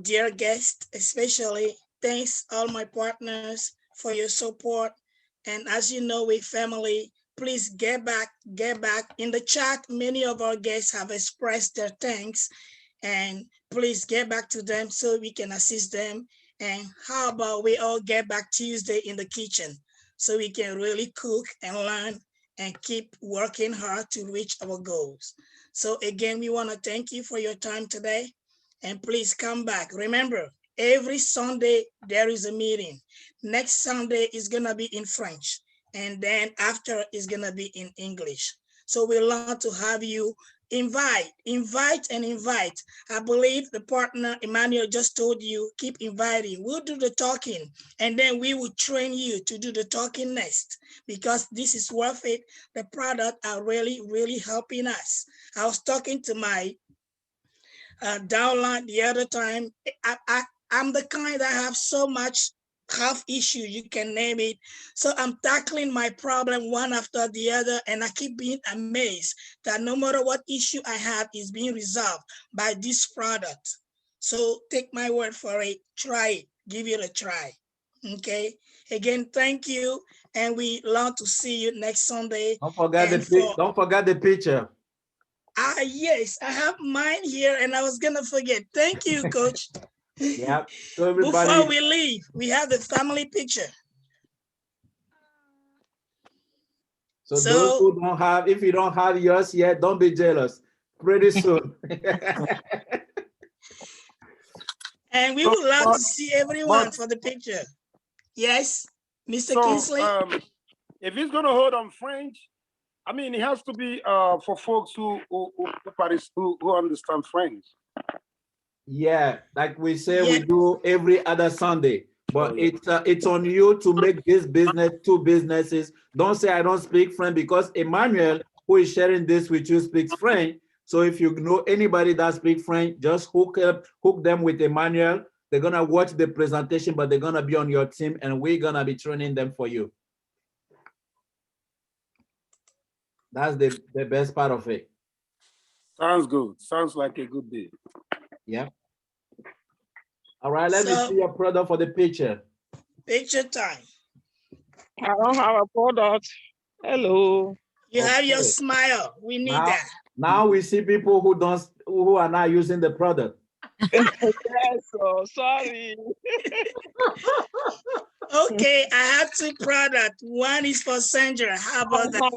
dear guest, especially thanks all my partners for your support. And as you know, we family, please get back in the chat. Many of our guests have expressed their thanks, and please get back to them so we can assist them. And how about we all get back Tuesday in the kitchen so we can really cook and learn and keep working hard to reach our goals. So again, we want to thank you for your time today, and please come back. Remember, Every Sunday, there is a meeting. Next Sunday is gonna be in French. And then after is gonna be in English. So we want to have you invite. I believe the partner, Emmanuel, just told you, keep inviting. We'll do the talking, and then we will train you to do the talking next, because this is worth it. The product are really, really helping us. I was talking to my downline the other time. I'm the kind that have so much health issue, you can name it. So I'm tackling my problem one after the other, and I keep being amazed that no matter what issue I have is being resolved by this product. So take my word for it, try it, give it a try. Okay. Again, thank you, and we love to see you next Sunday. Don't forget the picture. Yes, I have mine here, and I was gonna forget. Thank you, Coach. Yeah. So everybody. Before we leave, we have the family picture. So those who don't have, if you don't have yours yet, don't be jealous. Pretty soon. And we would love to see everyone for the picture. Yes, Mr. Kingsley? If he's going to hold on French, I mean, it has to be for folks who understand French. Yeah, like we say, we do every other Sunday. But it's on you to make this business 2 businesses. Don't say I don't speak French, because Emmanuel, who is sharing this with you, speaks French. So if you know anybody that speaks French, just hook them with Emmanuel. They're gonna watch the presentation, but they're gonna be on your team, and we're gonna be training them for you. That's the best part of it. Sounds good. Sounds like a good deal. Yeah. All right, let me see your product for the picture. Picture time. I don't have a product. Hello. You have your smile. We need that. Now we see people who are not using the product. Yes, sorry. Okay, I have 2 products. One is for Sandra. How about that?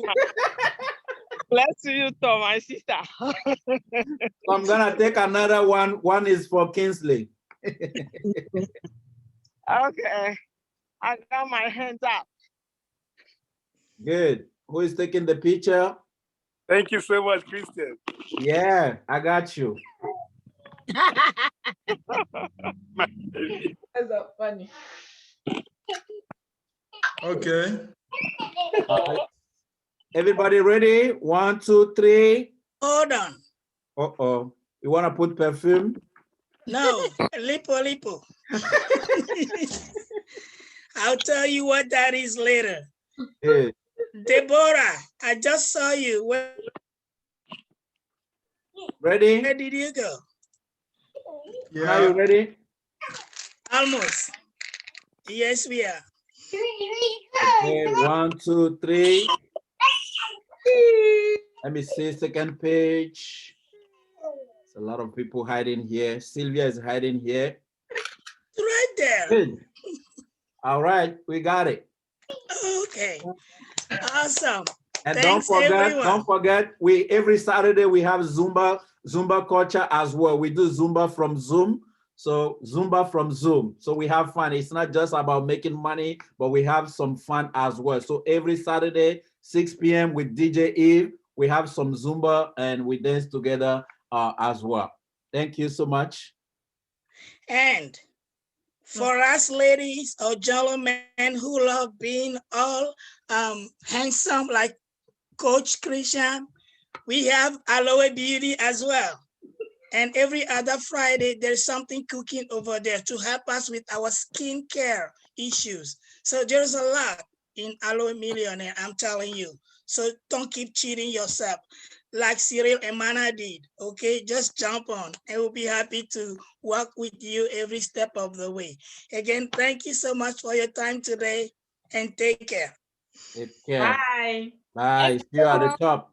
Bless you, Tom, my sister. So I'm gonna take another one. One is for Kingsley. Okay, I got my hands up. Good. Who is taking the picture? Thank you so much, Christian. Yeah, I got you. That's so funny. Okay. Everybody ready? 1, 2, 3. Hold on. Uh-oh. You want to put perfume? No, lipo. I'll tell you what that is later. Yeah. Deborah, I just saw you. Ready? Where did you go? Yeah. Are you ready? Almost. Yes, we are. Okay, 1, 2, 3. Let me see, second page. There's a lot of people hiding here. Sylvia is hiding here. Right there. Good. All right, we got it. Okay. Awesome. And thanks, don't forget, we every Saturday we have Zumba culture as well. We do Zumba from Zoom. So Zumba from Zoom. So we have fun. It's not just about making money, but we have some fun as well. So every Saturday, 6 p.m. with DJ Eve, we have some Zumba and we dance together as well. Thank you so much. And for us ladies or gentlemen who love being all handsome like Coach Christian, we have Aloe Beauty as well. And every other Friday, there's something cooking over there to help us with our skincare issues. So there's a lot in Aloe Millionaire, I'm telling you. So don't keep cheating yourself like Cyril and Mana did, okay? Just jump on and we'll be happy to work with you every step of the way. Again, thank you so much for your time today and take care. Take care. Bye. Bye. See you at the top.